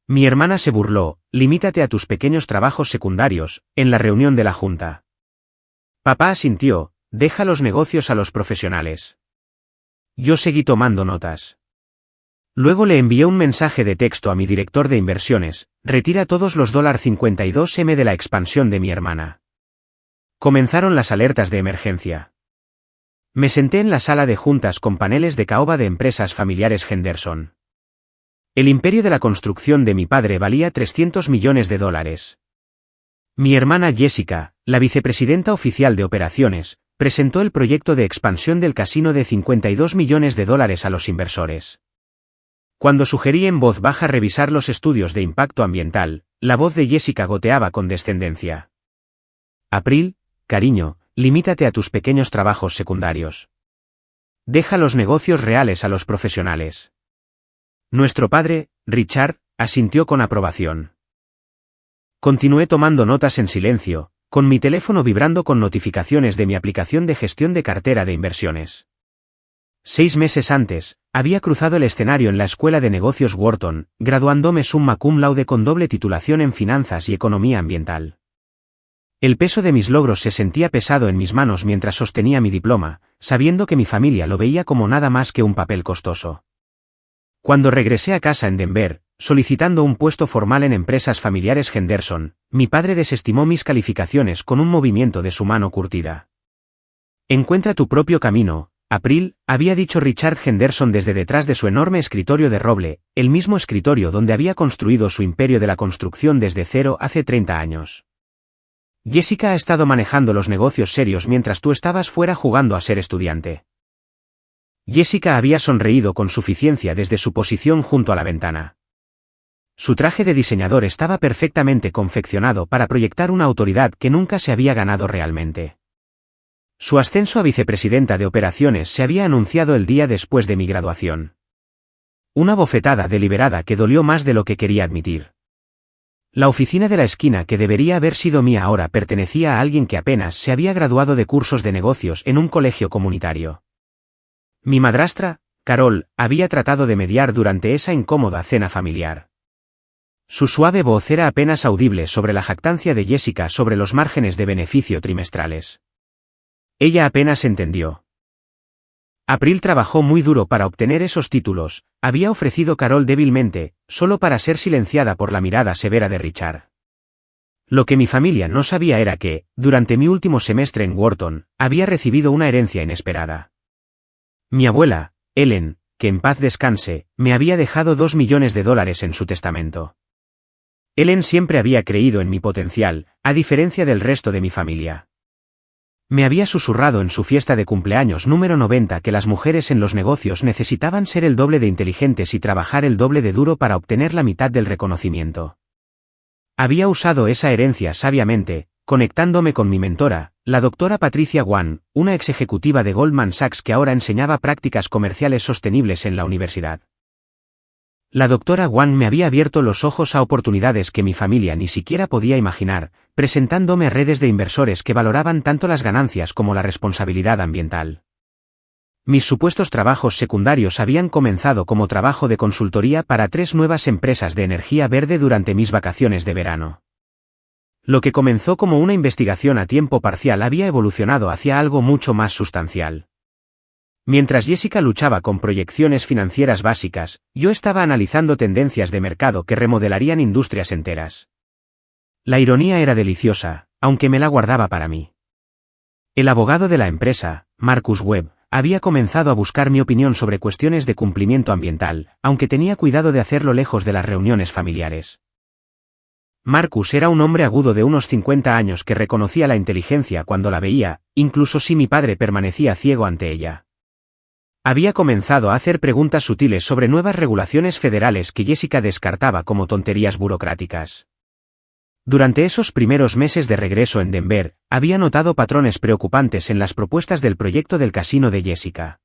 Mi hermana se burló, limítate a tus pequeños trabajos secundarios, en la reunión de la junta. Papá asintió, deja los negocios a los profesionales. Yo seguí tomando notas. Luego le envié un mensaje de texto a mi director de inversiones, retira todos los $52M de la expansión de mi hermana. Comenzaron las alertas de emergencia. Me senté en la sala de juntas con paneles de caoba de empresas familiares Henderson. El imperio de la construcción de mi padre valía $300 millones. Mi hermana Jessica, la vicepresidenta oficial de operaciones, presentó el proyecto de expansión del casino de $52 millones a los inversores. Cuando sugerí en voz baja revisar los estudios de impacto ambiental, la voz de Jessica goteaba con descendencia. April, cariño, limítate a tus pequeños trabajos secundarios. Deja los negocios reales a los profesionales. Nuestro padre, Richard, asintió con aprobación. Continué tomando notas en silencio, con mi teléfono vibrando con notificaciones de mi aplicación de gestión de cartera de inversiones. 6 meses antes, había cruzado el escenario en la Escuela de Negocios Wharton, graduándome summa cum laude con doble titulación en Finanzas y Economía Ambiental. El peso de mis logros se sentía pesado en mis manos mientras sostenía mi diploma, sabiendo que mi familia lo veía como nada más que un papel costoso. Cuando regresé a casa en Denver, solicitando un puesto formal en empresas familiares Henderson, mi padre desestimó mis calificaciones con un movimiento de su mano curtida. Encuentra tu propio camino, April, había dicho Richard Henderson desde detrás de su enorme escritorio de roble, el mismo escritorio donde había construido su imperio de la construcción desde cero hace 30 años. Jessica ha estado manejando los negocios serios mientras tú estabas fuera jugando a ser estudiante. Jessica había sonreído con suficiencia desde su posición junto a la ventana. Su traje de diseñador estaba perfectamente confeccionado para proyectar una autoridad que nunca se había ganado realmente. Su ascenso a vicepresidenta de operaciones se había anunciado el día después de mi graduación. Una bofetada deliberada que dolió más de lo que quería admitir. La oficina de la esquina que debería haber sido mía ahora pertenecía a alguien que apenas se había graduado de cursos de negocios en un colegio comunitario. Mi madrastra, Carol, había tratado de mediar durante esa incómoda cena familiar. Su suave voz era apenas audible sobre la jactancia de Jessica sobre los márgenes de beneficio trimestrales. Ella apenas entendió. April trabajó muy duro para obtener esos títulos, había ofrecido Carol débilmente, solo para ser silenciada por la mirada severa de Richard. Lo que mi familia no sabía era que, durante mi último semestre en Wharton, había recibido una herencia inesperada. Mi abuela, Ellen, que en paz descanse, me había dejado $2 millones en su testamento. Ellen siempre había creído en mi potencial, a diferencia del resto de mi familia. Me había susurrado en su fiesta de cumpleaños número 90 que las mujeres en los negocios necesitaban ser el doble de inteligentes y trabajar el doble de duro para obtener la mitad del reconocimiento. Había usado esa herencia sabiamente, conectándome con mi mentora, la doctora Patricia Wan, una ex ejecutiva de Goldman Sachs que ahora enseñaba prácticas comerciales sostenibles en la universidad. La doctora Wan me había abierto los ojos a oportunidades que mi familia ni siquiera podía imaginar, presentándome redes de inversores que valoraban tanto las ganancias como la responsabilidad ambiental. Mis supuestos trabajos secundarios habían comenzado como trabajo de consultoría para 3 nuevas empresas de energía verde durante mis vacaciones de verano. Lo que comenzó como una investigación a tiempo parcial había evolucionado hacia algo mucho más sustancial. Mientras Jessica luchaba con proyecciones financieras básicas, yo estaba analizando tendencias de mercado que remodelarían industrias enteras. La ironía era deliciosa, aunque me la guardaba para mí. El abogado de la empresa, Marcus Webb, había comenzado a buscar mi opinión sobre cuestiones de cumplimiento ambiental, aunque tenía cuidado de hacerlo lejos de las reuniones familiares. Marcus era un hombre agudo de unos 50 años que reconocía la inteligencia cuando la veía, incluso si mi padre permanecía ciego ante ella. Había comenzado a hacer preguntas sutiles sobre nuevas regulaciones federales que Jessica descartaba como tonterías burocráticas. Durante esos primeros meses de regreso en Denver, había notado patrones preocupantes en las propuestas del proyecto del casino de Jessica.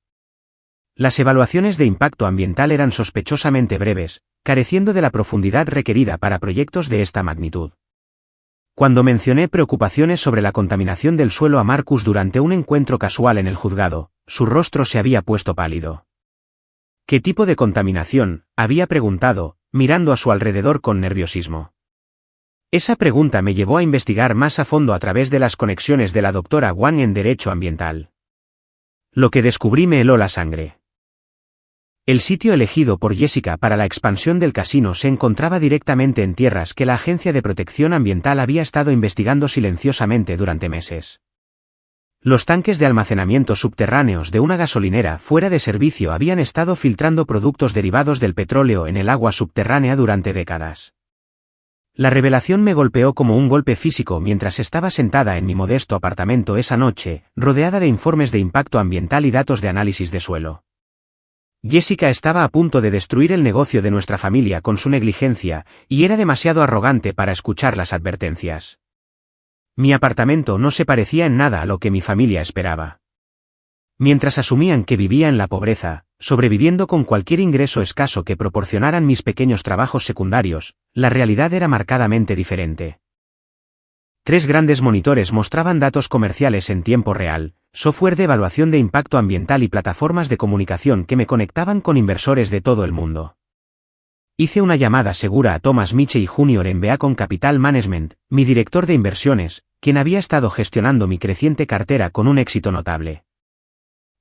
Las evaluaciones de impacto ambiental eran sospechosamente breves, careciendo de la profundidad requerida para proyectos de esta magnitud. Cuando mencioné preocupaciones sobre la contaminación del suelo a Marcus durante un encuentro casual en el juzgado, su rostro se había puesto pálido. ¿Qué tipo de contaminación?, había preguntado, mirando a su alrededor con nerviosismo. Esa pregunta me llevó a investigar más a fondo a través de las conexiones de la doctora Wang en Derecho Ambiental. Lo que descubrí me heló la sangre. El sitio elegido por Jessica para la expansión del casino se encontraba directamente en tierras que la Agencia de Protección Ambiental había estado investigando silenciosamente durante meses. Los tanques de almacenamiento subterráneos de una gasolinera fuera de servicio habían estado filtrando productos derivados del petróleo en el agua subterránea durante décadas. La revelación me golpeó como un golpe físico mientras estaba sentada en mi modesto apartamento esa noche, rodeada de informes de impacto ambiental y datos de análisis de suelo. Jessica estaba a punto de destruir el negocio de nuestra familia con su negligencia, y era demasiado arrogante para escuchar las advertencias. Mi apartamento no se parecía en nada a lo que mi familia esperaba. Mientras asumían que vivía en la pobreza, sobreviviendo con cualquier ingreso escaso que proporcionaran mis pequeños trabajos secundarios, la realidad era marcadamente diferente. 3 grandes monitores mostraban datos comerciales en tiempo real, software de evaluación de impacto ambiental y plataformas de comunicación que me conectaban con inversores de todo el mundo. Hice una llamada segura a Thomas Michey Jr. en Beacon Capital Management, mi director de inversiones, quien había estado gestionando mi creciente cartera con un éxito notable.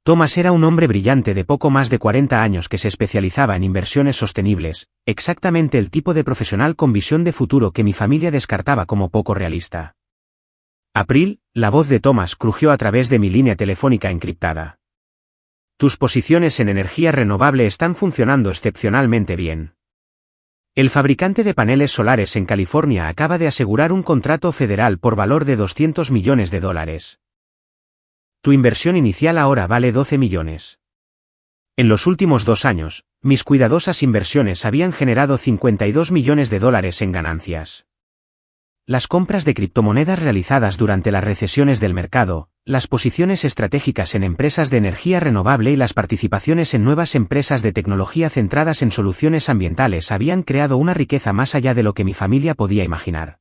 Thomas era un hombre brillante de poco más de 40 años que se especializaba en inversiones sostenibles, exactamente el tipo de profesional con visión de futuro que mi familia descartaba como poco realista. April, la voz de Thomas crujió a través de mi línea telefónica encriptada. Tus posiciones en energía renovable están funcionando excepcionalmente bien. El fabricante de paneles solares en California acaba de asegurar un contrato federal por valor de $200 millones. Tu inversión inicial ahora vale 12 millones. En los últimos 2 años, mis cuidadosas inversiones habían generado $52 millones en ganancias. Las compras de criptomonedas realizadas durante las recesiones del mercado, las posiciones estratégicas en empresas de energía renovable y las participaciones en nuevas empresas de tecnología centradas en soluciones ambientales habían creado una riqueza más allá de lo que mi familia podía imaginar.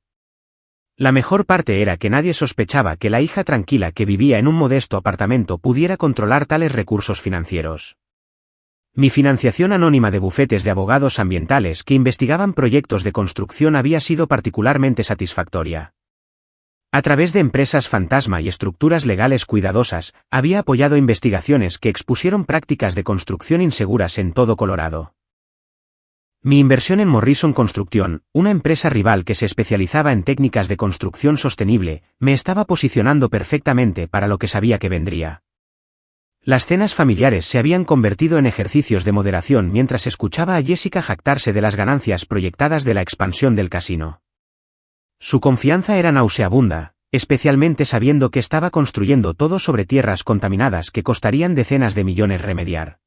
La mejor parte era que nadie sospechaba que la hija tranquila que vivía en un modesto apartamento pudiera controlar tales recursos financieros. Mi financiación anónima de bufetes de abogados ambientales que investigaban proyectos de construcción había sido particularmente satisfactoria. A través de empresas fantasma y estructuras legales cuidadosas, había apoyado investigaciones que expusieron prácticas de construcción inseguras en todo Colorado. Mi inversión en Morrison Construction, una empresa rival que se especializaba en técnicas de construcción sostenible, me estaba posicionando perfectamente para lo que sabía que vendría. Las cenas familiares se habían convertido en ejercicios de moderación mientras escuchaba a Jessica jactarse de las ganancias proyectadas de la expansión del casino. Su confianza era nauseabunda, especialmente sabiendo que estaba construyendo todo sobre tierras contaminadas que costarían decenas de millones remediar.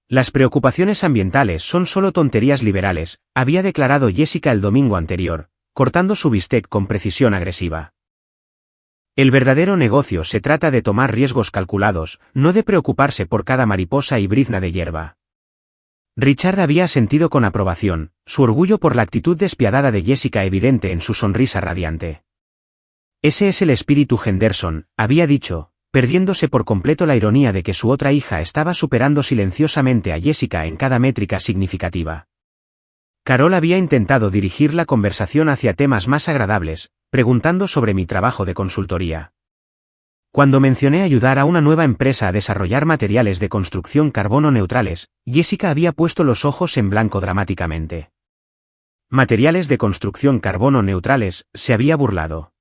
Las preocupaciones ambientales son solo tonterías liberales, había declarado Jessica el domingo anterior, cortando su bistec con precisión agresiva. El verdadero negocio se trata de tomar riesgos calculados, no de preocuparse por cada mariposa y brizna de hierba. Richard había sentido con aprobación, su orgullo por la actitud despiadada de Jessica evidente en su sonrisa radiante. Ese es el espíritu Henderson, había dicho, perdiéndose por completo la ironía de que su otra hija estaba superando silenciosamente a Jessica en cada métrica significativa. Carol había intentado dirigir la conversación hacia temas más agradables, preguntando sobre mi trabajo de consultoría. Cuando mencioné ayudar a una nueva empresa a desarrollar materiales de construcción carbono neutrales, Jessica había puesto los ojos en blanco dramáticamente. Materiales de construcción carbono neutrales, se había burlado.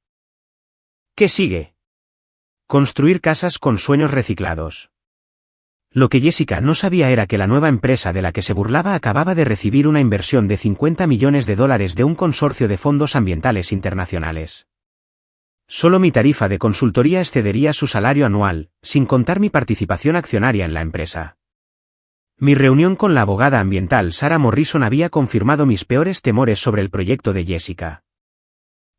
¿Qué sigue? Construir casas con sueños reciclados. Lo que Jessica no sabía era que la nueva empresa de la que se burlaba acababa de recibir una inversión de $50 millones de un consorcio de fondos ambientales internacionales. Solo mi tarifa de consultoría excedería su salario anual, sin contar mi participación accionaria en la empresa. Mi reunión con la abogada ambiental Sarah Morrison había confirmado mis peores temores sobre el proyecto de Jessica.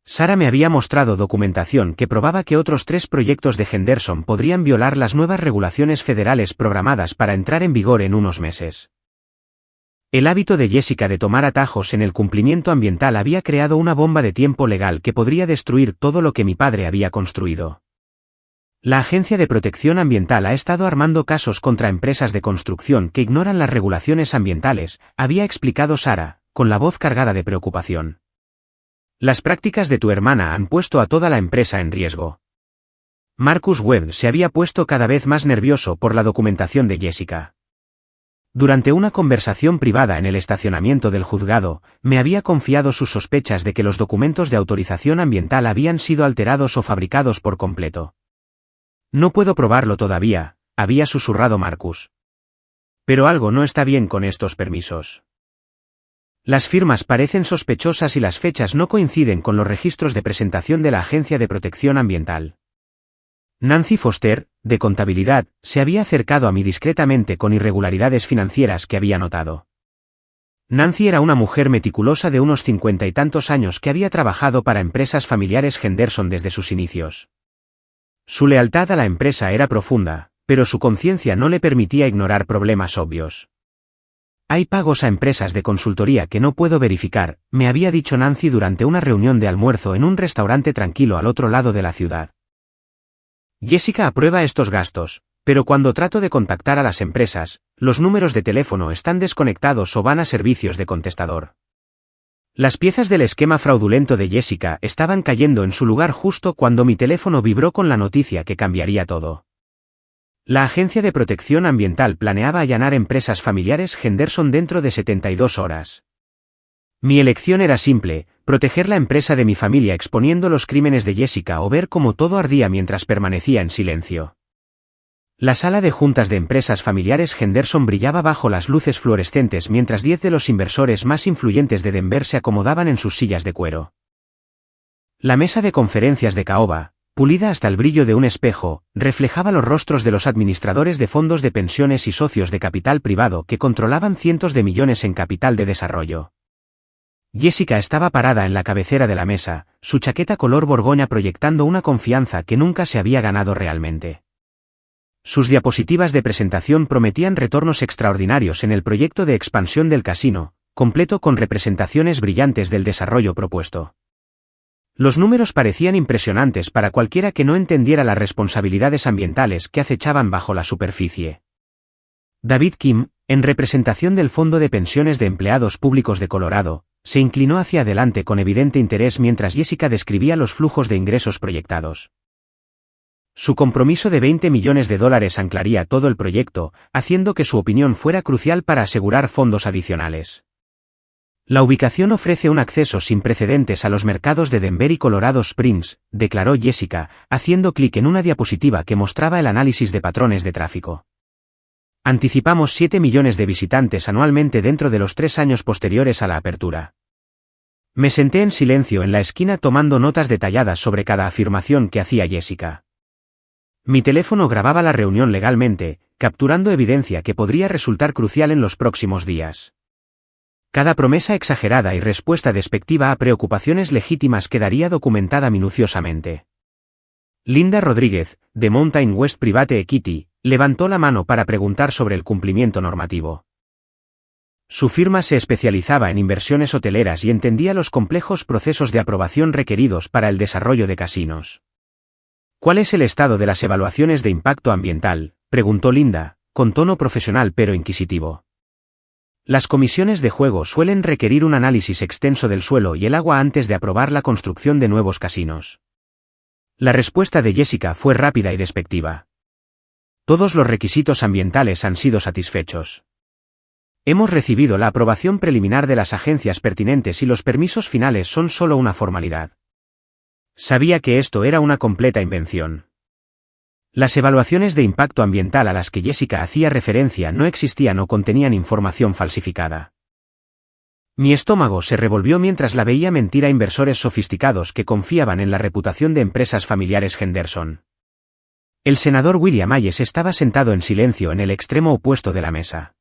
Sarah me había mostrado documentación que probaba que otros 3 proyectos de Henderson podrían violar las nuevas regulaciones federales programadas para entrar en vigor en unos meses. El hábito de Jessica de tomar atajos en el cumplimiento ambiental había creado una bomba de tiempo legal que podría destruir todo lo que mi padre había construido. La Agencia de Protección Ambiental ha estado armando casos contra empresas de construcción que ignoran las regulaciones ambientales, había explicado Sarah, con la voz cargada de preocupación. Las prácticas de tu hermana han puesto a toda la empresa en riesgo. Marcus Webb se había puesto cada vez más nervioso por la documentación de Jessica. Durante una conversación privada en el estacionamiento del juzgado, me había confiado sus sospechas de que los documentos de autorización ambiental habían sido alterados o fabricados por completo. No puedo probarlo todavía, había susurrado Marcus. Pero algo no está bien con estos permisos. Las firmas parecen sospechosas y las fechas no coinciden con los registros de presentación de la Agencia de Protección Ambiental. Nancy Foster, de contabilidad, se había acercado a mí discretamente con irregularidades financieras que había notado. Nancy era una mujer meticulosa de unos 50 y tantos años que había trabajado para empresas familiares Henderson desde sus inicios. Su lealtad a la empresa era profunda, pero su conciencia no le permitía ignorar problemas obvios. Hay pagos a empresas de consultoría que no puedo verificar, me había dicho Nancy durante una reunión de almuerzo en un restaurante tranquilo al otro lado de la ciudad. Jessica aprueba estos gastos, pero cuando trato de contactar a las empresas, los números de teléfono están desconectados o van a servicios de contestador. Las piezas del esquema fraudulento de Jessica estaban cayendo en su lugar justo cuando mi teléfono vibró con la noticia que cambiaría todo. La Agencia de Protección Ambiental planeaba allanar empresas familiares Henderson dentro de 72 horas. Mi elección era simple, proteger la empresa de mi familia exponiendo los crímenes de Jessica o ver cómo todo ardía mientras permanecía en silencio. La sala de juntas de empresas familiares Henderson brillaba bajo las luces fluorescentes mientras 10 de los inversores más influyentes de Denver se acomodaban en sus sillas de cuero. La mesa de conferencias de caoba, pulida hasta el brillo de un espejo, reflejaba los rostros de los administradores de fondos de pensiones y socios de capital privado que controlaban cientos de millones en capital de desarrollo. Jessica estaba parada en la cabecera de la mesa, su chaqueta color borgoña proyectando una confianza que nunca se había ganado realmente. Sus diapositivas de presentación prometían retornos extraordinarios en el proyecto de expansión del casino, completo con representaciones brillantes del desarrollo propuesto. Los números parecían impresionantes para cualquiera que no entendiera las responsabilidades ambientales que acechaban bajo la superficie. David Kim, en representación del Fondo de Pensiones de Empleados Públicos de Colorado, se inclinó hacia adelante con evidente interés mientras Jessica describía los flujos de ingresos proyectados. Su compromiso de $20 millones anclaría todo el proyecto, haciendo que su opinión fuera crucial para asegurar fondos adicionales. La ubicación ofrece un acceso sin precedentes a los mercados de Denver y Colorado Springs, declaró Jessica, haciendo clic en una diapositiva que mostraba el análisis de patrones de tráfico. Anticipamos 7 millones de visitantes anualmente dentro de los 3 años posteriores a la apertura. Me senté en silencio en la esquina tomando notas detalladas sobre cada afirmación que hacía Jessica. Mi teléfono grababa la reunión legalmente, capturando evidencia que podría resultar crucial en los próximos días. Cada promesa exagerada y respuesta despectiva a preocupaciones legítimas quedaría documentada minuciosamente. Linda Rodríguez, de Mountain West Private Equity, levantó la mano para preguntar sobre el cumplimiento normativo. Su firma se especializaba en inversiones hoteleras y entendía los complejos procesos de aprobación requeridos para el desarrollo de casinos. ¿Cuál es el estado de las evaluaciones de impacto ambiental?, preguntó Linda, con tono profesional pero inquisitivo. Las comisiones de juego suelen requerir un análisis extenso del suelo y el agua antes de aprobar la construcción de nuevos casinos. La respuesta de Jessica fue rápida y despectiva. Todos los requisitos ambientales han sido satisfechos. Hemos recibido la aprobación preliminar de las agencias pertinentes y los permisos finales son solo una formalidad. Sabía que esto era una completa invención. Las evaluaciones de impacto ambiental a las que Jessica hacía referencia no existían o contenían información falsificada. Mi estómago se revolvió mientras la veía mentir a inversores sofisticados que confiaban en la reputación de empresas familiares Henderson. El senador William Hayes estaba sentado en silencio en el extremo opuesto de la mesa.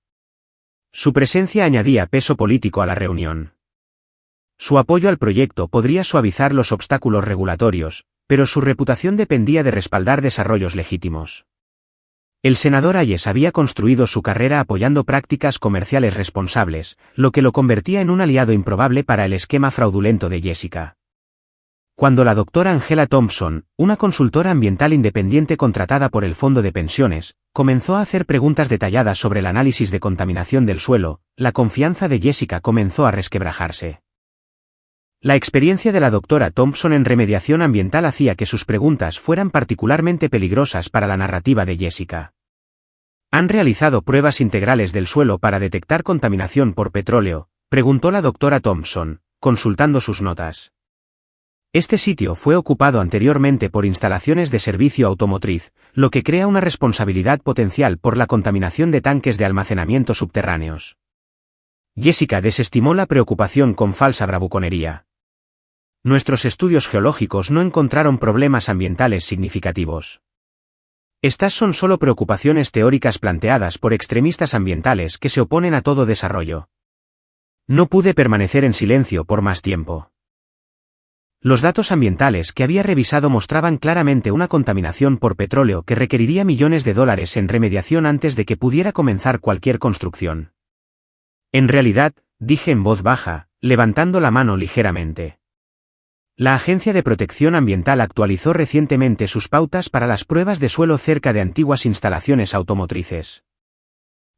Su presencia añadía peso político a la reunión. Su apoyo al proyecto podría suavizar los obstáculos regulatorios, pero su reputación dependía de respaldar desarrollos legítimos. El senador Hayes había construido su carrera apoyando prácticas comerciales responsables, lo que lo convertía en un aliado improbable para el esquema fraudulento de Jessica. Cuando la doctora Angela Thompson, una consultora ambiental independiente contratada por el fondo de pensiones, comenzó a hacer preguntas detalladas sobre el análisis de contaminación del suelo, la confianza de Jessica comenzó a resquebrajarse. La experiencia de la doctora Thompson en remediación ambiental hacía que sus preguntas fueran particularmente peligrosas para la narrativa de Jessica. ¿Han realizado pruebas integrales del suelo para detectar contaminación por petróleo?, preguntó la doctora Thompson, consultando sus notas. Este sitio fue ocupado anteriormente por instalaciones de servicio automotriz, lo que crea una responsabilidad potencial por la contaminación de tanques de almacenamiento subterráneos. Jessica desestimó la preocupación con falsa bravuconería. Nuestros estudios geológicos no encontraron problemas ambientales significativos. Estas son solo preocupaciones teóricas planteadas por extremistas ambientales que se oponen a todo desarrollo. No pude permanecer en silencio por más tiempo. Los datos ambientales que había revisado mostraban claramente una contaminación por petróleo que requeriría millones de dólares en remediación antes de que pudiera comenzar cualquier construcción. En realidad, dije en voz baja, levantando la mano ligeramente. La Agencia de Protección Ambiental actualizó recientemente sus pautas para las pruebas de suelo cerca de antiguas instalaciones automotrices.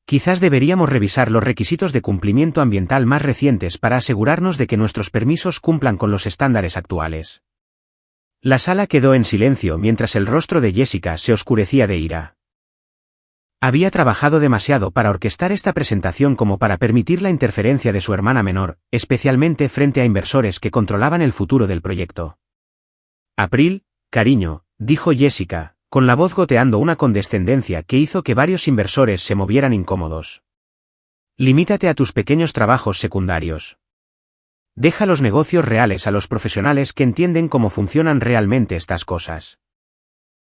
Quizás deberíamos revisar los requisitos de cumplimiento ambiental más recientes para asegurarnos de que nuestros permisos cumplan con los estándares actuales. La sala quedó en silencio mientras el rostro de Jessica se oscurecía de ira. Había trabajado demasiado para orquestar esta presentación como para permitir la interferencia de su hermana menor, especialmente frente a inversores que controlaban el futuro del proyecto. April, cariño, dijo Jessica, con la voz goteando una condescendencia que hizo que varios inversores se movieran incómodos. Limítate a tus pequeños trabajos secundarios. Deja los negocios reales a los profesionales que entienden cómo funcionan realmente estas cosas.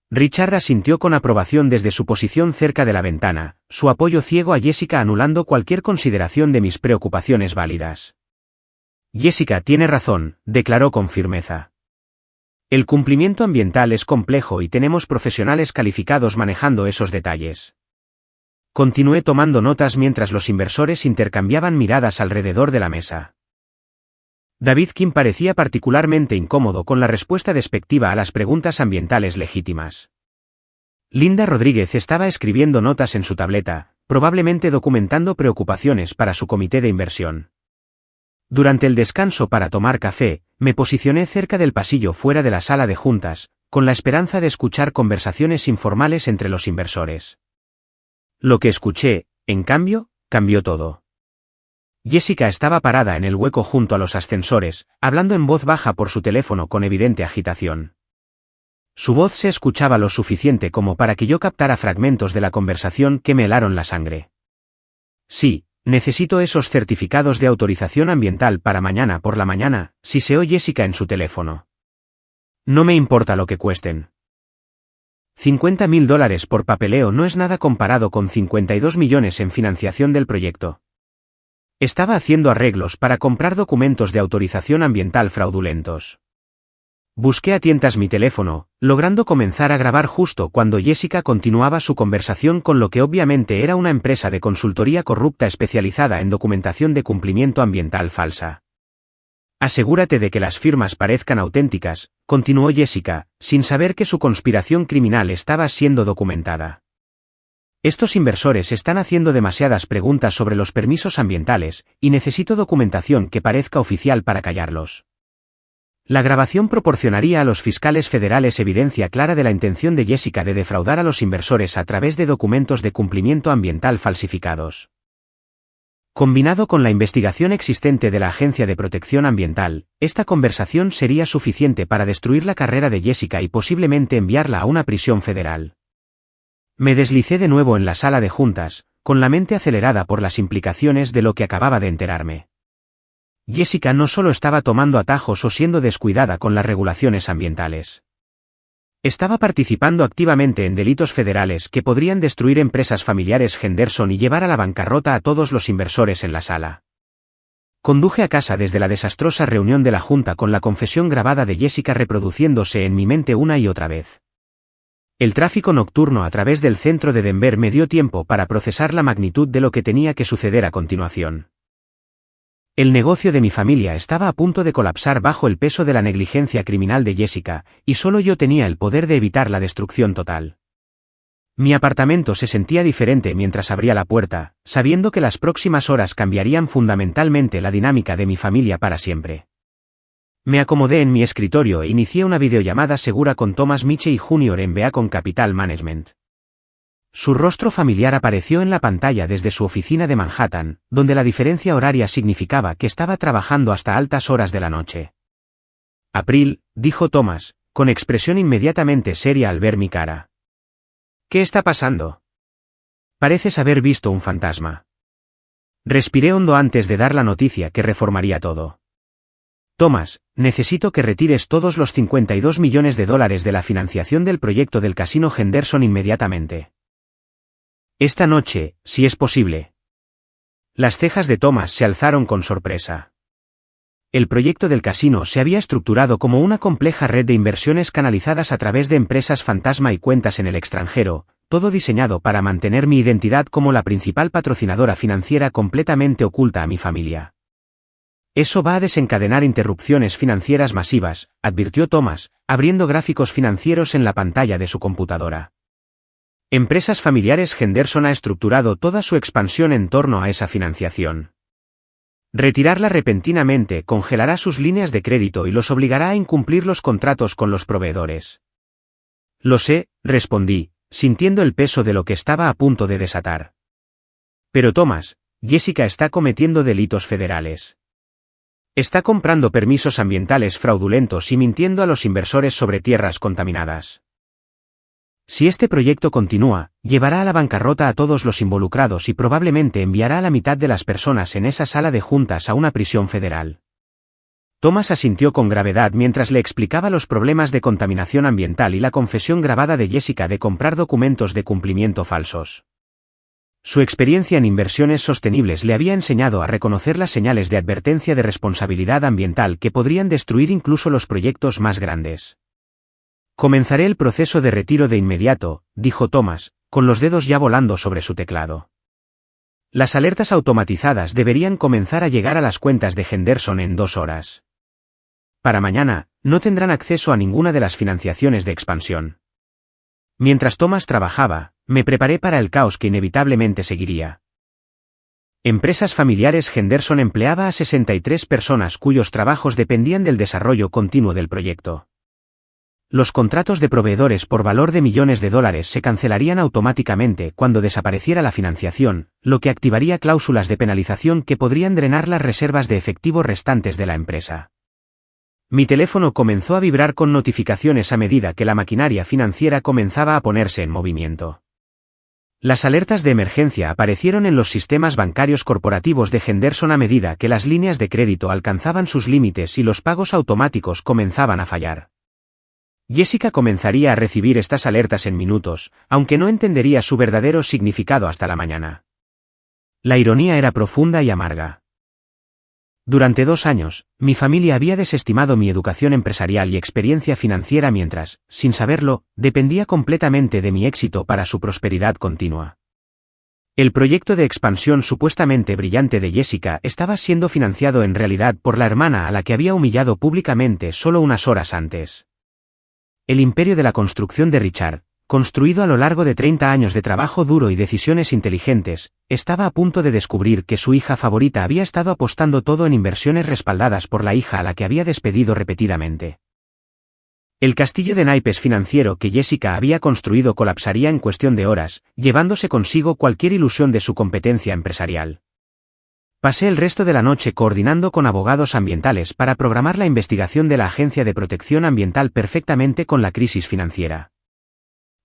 Richard asintió con aprobación desde su posición cerca de la ventana, su apoyo ciego a Jessica anulando cualquier consideración de mis preocupaciones válidas. Jessica tiene razón, declaró con firmeza. El cumplimiento ambiental es complejo y tenemos profesionales calificados manejando esos detalles. Continué tomando notas mientras los inversores intercambiaban miradas alrededor de la mesa. David Kim parecía particularmente incómodo con la respuesta despectiva a las preguntas ambientales legítimas. Linda Rodríguez estaba escribiendo notas en su tableta, probablemente documentando preocupaciones para su comité de inversión. Durante el descanso para tomar café, me posicioné cerca del pasillo fuera de la sala de juntas, con la esperanza de escuchar conversaciones informales entre los inversores. Lo que escuché, en cambio, cambió todo. Jessica estaba parada en el hueco junto a los ascensores, hablando en voz baja por su teléfono con evidente agitación. Su voz se escuchaba lo suficiente como para que yo captara fragmentos de la conversación que me helaron la sangre. Sí, necesito esos certificados de autorización ambiental para mañana por la mañana, siseó Jessica en su teléfono. No me importa lo que cuesten. $50.000 por papeleo no es nada comparado con 52 millones en financiación del proyecto. Estaba haciendo arreglos para comprar documentos de autorización ambiental fraudulentos. Busqué a tientas mi teléfono, logrando comenzar a grabar justo cuando Jessica continuaba su conversación con lo que obviamente era una empresa de consultoría corrupta especializada en documentación de cumplimiento ambiental falsa. Asegúrate de que las firmas parezcan auténticas, continuó Jessica, sin saber que su conspiración criminal estaba siendo documentada. Estos inversores están haciendo demasiadas preguntas sobre los permisos ambientales, y necesito documentación que parezca oficial para callarlos. La grabación proporcionaría a los fiscales federales evidencia clara de la intención de Jessica de defraudar a los inversores a través de documentos de cumplimiento ambiental falsificados. Combinado con la investigación existente de la Agencia de Protección Ambiental, esta conversación sería suficiente para destruir la carrera de Jessica y posiblemente enviarla a una prisión federal. Me deslicé de nuevo en la sala de juntas, con la mente acelerada por las implicaciones de lo que acababa de enterarme. Jessica no solo estaba tomando atajos o siendo descuidada con las regulaciones ambientales. Estaba participando activamente en delitos federales que podrían destruir empresas familiares Henderson y llevar a la bancarrota a todos los inversores en la sala. Conduje a casa desde la desastrosa reunión de la junta con la confesión grabada de Jessica reproduciéndose en mi mente una y otra vez. El tráfico nocturno a través del centro de Denver me dio tiempo para procesar la magnitud de lo que tenía que suceder a continuación. El negocio de mi familia estaba a punto de colapsar bajo el peso de la negligencia criminal de Jessica, y solo yo tenía el poder de evitar la destrucción total. Mi apartamento se sentía diferente mientras abría la puerta, sabiendo que las próximas horas cambiarían fundamentalmente la dinámica de mi familia para siempre. Me acomodé en mi escritorio e inicié una videollamada segura con Thomas Michey Jr. en Beacon Capital Management. Su rostro familiar apareció en la pantalla desde su oficina de Manhattan, donde la diferencia horaria significaba que estaba trabajando hasta altas horas de la noche. April, dijo Thomas, con expresión inmediatamente seria al ver mi cara. ¿Qué está pasando? Pareces haber visto un fantasma. Respiré hondo antes de dar la noticia que reformaría todo. Thomas, necesito que retires todos los $52 millones de la financiación del proyecto del casino Henderson inmediatamente. Esta noche, si es posible. Las cejas de Thomas se alzaron con sorpresa. El proyecto del casino se había estructurado como una compleja red de inversiones canalizadas a través de empresas fantasma y cuentas en el extranjero, todo diseñado para mantener mi identidad como la principal patrocinadora financiera completamente oculta a mi familia. Eso va a desencadenar interrupciones financieras masivas, advirtió Thomas, abriendo gráficos financieros en la pantalla de su computadora. Empresas Familiares Henderson ha estructurado toda su expansión en torno a esa financiación. Retirarla repentinamente congelará sus líneas de crédito y los obligará a incumplir los contratos con los proveedores. Lo sé, respondí, sintiendo el peso de lo que estaba a punto de desatar. Pero Thomas, Jessica está cometiendo delitos federales. Está comprando permisos ambientales fraudulentos y mintiendo a los inversores sobre tierras contaminadas. Si este proyecto continúa, llevará a la bancarrota a todos los involucrados y probablemente enviará a la mitad de las personas en esa sala de juntas a una prisión federal. Thomas asintió con gravedad mientras le explicaba los problemas de contaminación ambiental y la confesión grabada de Jessica de comprar documentos de cumplimiento falsos. Su experiencia en inversiones sostenibles le había enseñado a reconocer las señales de advertencia de responsabilidad ambiental que podrían destruir incluso los proyectos más grandes. Comenzaré el proceso de retiro de inmediato, dijo Thomas, con los dedos ya volando sobre su teclado. Las alertas automatizadas deberían comenzar a llegar a las cuentas de Henderson en 2 horas. Para mañana, no tendrán acceso a ninguna de las financiaciones de expansión. Mientras Thomas trabajaba, me preparé para el caos que inevitablemente seguiría. Empresas Familiares Henderson empleaba a 63 personas cuyos trabajos dependían del desarrollo continuo del proyecto. Los contratos de proveedores por valor de millones de dólares se cancelarían automáticamente cuando desapareciera la financiación, lo que activaría cláusulas de penalización que podrían drenar las reservas de efectivo restantes de la empresa. Mi teléfono comenzó a vibrar con notificaciones a medida que la maquinaria financiera comenzaba a ponerse en movimiento. Las alertas de emergencia aparecieron en los sistemas bancarios corporativos de Henderson a medida que las líneas de crédito alcanzaban sus límites y los pagos automáticos comenzaban a fallar. Jessica comenzaría a recibir estas alertas en minutos, aunque no entendería su verdadero significado hasta la mañana. La ironía era profunda y amarga. Durante 2 años, mi familia había desestimado mi educación empresarial y experiencia financiera mientras, sin saberlo, dependía completamente de mi éxito para su prosperidad continua. El proyecto de expansión supuestamente brillante de Jessica estaba siendo financiado en realidad por la hermana a la que había humillado públicamente solo unas horas antes. El imperio de la construcción de Richard, construido a lo largo de 30 años de trabajo duro y decisiones inteligentes, estaba a punto de descubrir que su hija favorita había estado apostando todo en inversiones respaldadas por la hija a la que había despedido repetidamente. El castillo de naipes financiero que Jessica había construido colapsaría en cuestión de horas, llevándose consigo cualquier ilusión de su competencia empresarial. Pasé el resto de la noche coordinando con abogados ambientales para programar la investigación de la Agencia de Protección Ambiental perfectamente con la crisis financiera.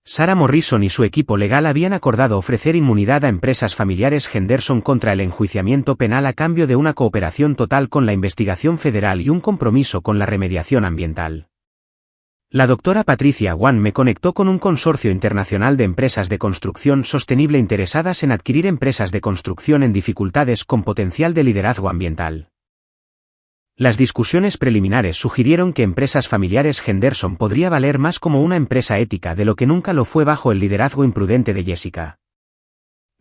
Sarah Morrison y su equipo legal habían acordado ofrecer inmunidad a empresas familiares Henderson contra el enjuiciamiento penal a cambio de una cooperación total con la investigación federal y un compromiso con la remediación ambiental. La doctora Patricia Wan me conectó con un consorcio internacional de empresas de construcción sostenible interesadas en adquirir empresas de construcción en dificultades con potencial de liderazgo ambiental. Las discusiones preliminares sugirieron que Empresas Familiares Henderson podría valer más como una empresa ética de lo que nunca lo fue bajo el liderazgo imprudente de Jessica.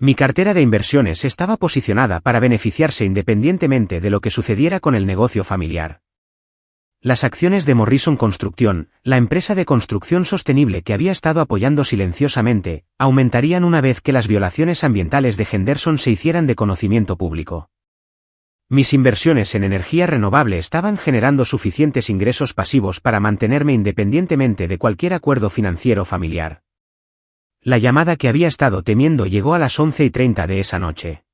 Mi cartera de inversiones estaba posicionada para beneficiarse independientemente de lo que sucediera con el negocio familiar. Las acciones de Morrison Construction, la empresa de construcción sostenible que había estado apoyando silenciosamente, aumentarían una vez que las violaciones ambientales de Henderson se hicieran de conocimiento público. Mis inversiones en energía renovable estaban generando suficientes ingresos pasivos para mantenerme independientemente de cualquier acuerdo financiero familiar. La llamada que había estado temiendo llegó a las 11:30 de esa noche.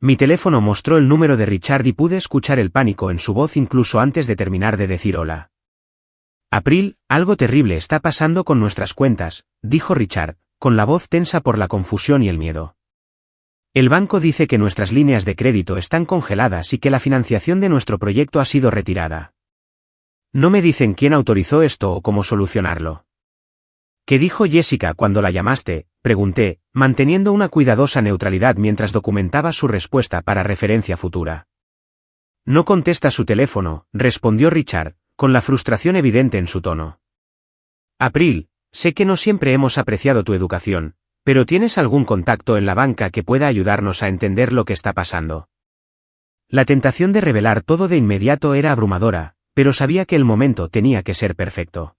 Mi teléfono mostró el número de Richard y pude escuchar el pánico en su voz incluso antes de terminar de decir hola. April, algo terrible está pasando con nuestras cuentas, dijo Richard, con la voz tensa por la confusión y el miedo. El banco dice que nuestras líneas de crédito están congeladas y que la financiación de nuestro proyecto ha sido retirada. No me dicen quién autorizó esto o cómo solucionarlo. ¿Qué dijo Jessica cuando la llamaste?, pregunté, manteniendo una cuidadosa neutralidad mientras documentaba su respuesta para referencia futura. No contesta su teléfono, respondió Richard, con la frustración evidente en su tono. April, sé que no siempre hemos apreciado tu educación, pero ¿tienes algún contacto en la banca que pueda ayudarnos a entender lo que está pasando? La tentación de revelar todo de inmediato era abrumadora, pero sabía que el momento tenía que ser perfecto.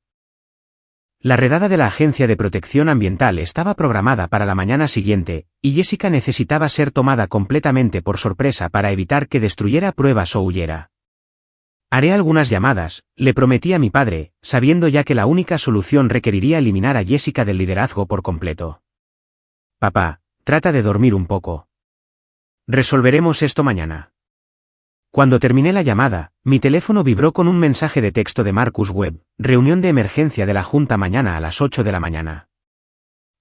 La redada de la Agencia de Protección Ambiental estaba programada para la mañana siguiente, y Jessica necesitaba ser tomada completamente por sorpresa para evitar que destruyera pruebas o huyera. Haré algunas llamadas, le prometí a mi padre, sabiendo ya que la única solución requeriría eliminar a Jessica del liderazgo por completo. Papá, trata de dormir un poco. Resolveremos esto mañana. Cuando terminé la llamada, mi teléfono vibró con un mensaje de texto de Marcus Webb, reunión de emergencia de la Junta mañana a las 8 de la mañana.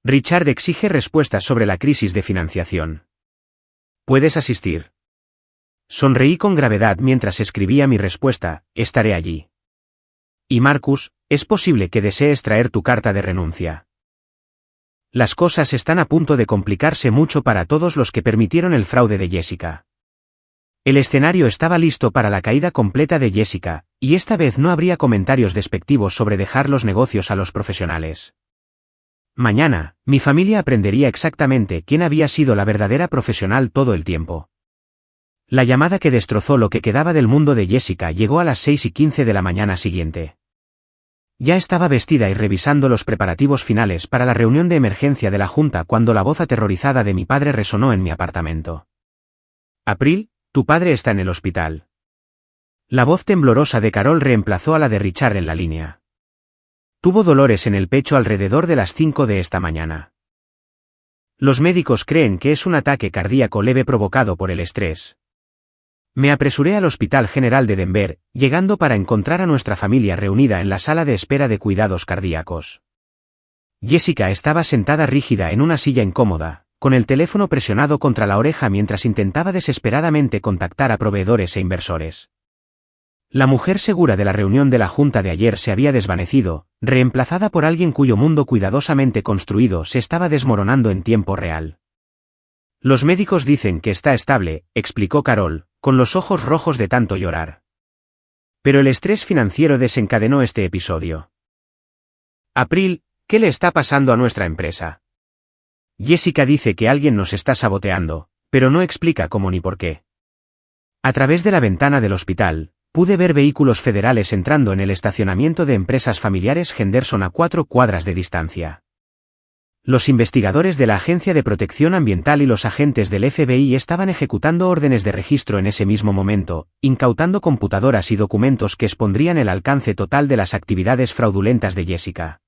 Richard exige respuestas sobre la crisis de financiación. ¿Puedes asistir? Sonreí con gravedad mientras escribía mi respuesta, estaré allí. Y Marcus, es posible que desees traer tu carta de renuncia. Las cosas están a punto de complicarse mucho para todos los que permitieron el fraude de Jessica. El escenario estaba listo para la caída completa de Jessica, y esta vez no habría comentarios despectivos sobre dejar los negocios a los profesionales. Mañana, mi familia aprendería exactamente quién había sido la verdadera profesional todo el tiempo. La llamada que destrozó lo que quedaba del mundo de Jessica llegó a las 6:15 de la mañana siguiente. Ya estaba vestida y revisando los preparativos finales para la reunión de emergencia de la Junta cuando la voz aterrorizada de mi padre resonó en mi apartamento. April, tu padre está en el hospital. La voz temblorosa de Carol reemplazó a la de Richard en la línea. Tuvo dolores en el pecho alrededor de las 5 de esta mañana. Los médicos creen que es un ataque cardíaco leve provocado por el estrés. Me apresuré al Hospital General de Denver, llegando para encontrar a nuestra familia reunida en la sala de espera de cuidados cardíacos. Jessica estaba sentada rígida en una silla incómoda, con el teléfono presionado contra la oreja mientras intentaba desesperadamente contactar a proveedores e inversores. La mujer segura de la reunión de la Junta de ayer se había desvanecido, reemplazada por alguien cuyo mundo cuidadosamente construido se estaba desmoronando en tiempo real. Los médicos dicen que está estable, explicó Carol, con los ojos rojos de tanto llorar. Pero el estrés financiero desencadenó este episodio. April, ¿qué le está pasando a nuestra empresa? Jessica dice que alguien nos está saboteando, pero no explica cómo ni por qué. A través de la ventana del hospital, pude ver vehículos federales entrando en el estacionamiento de empresas familiares Henderson a 4 cuadras de distancia. Los investigadores de la Agencia de Protección Ambiental y los agentes del FBI estaban ejecutando órdenes de registro en ese mismo momento, incautando computadoras y documentos que expondrían el alcance total de las actividades fraudulentas de Jessica.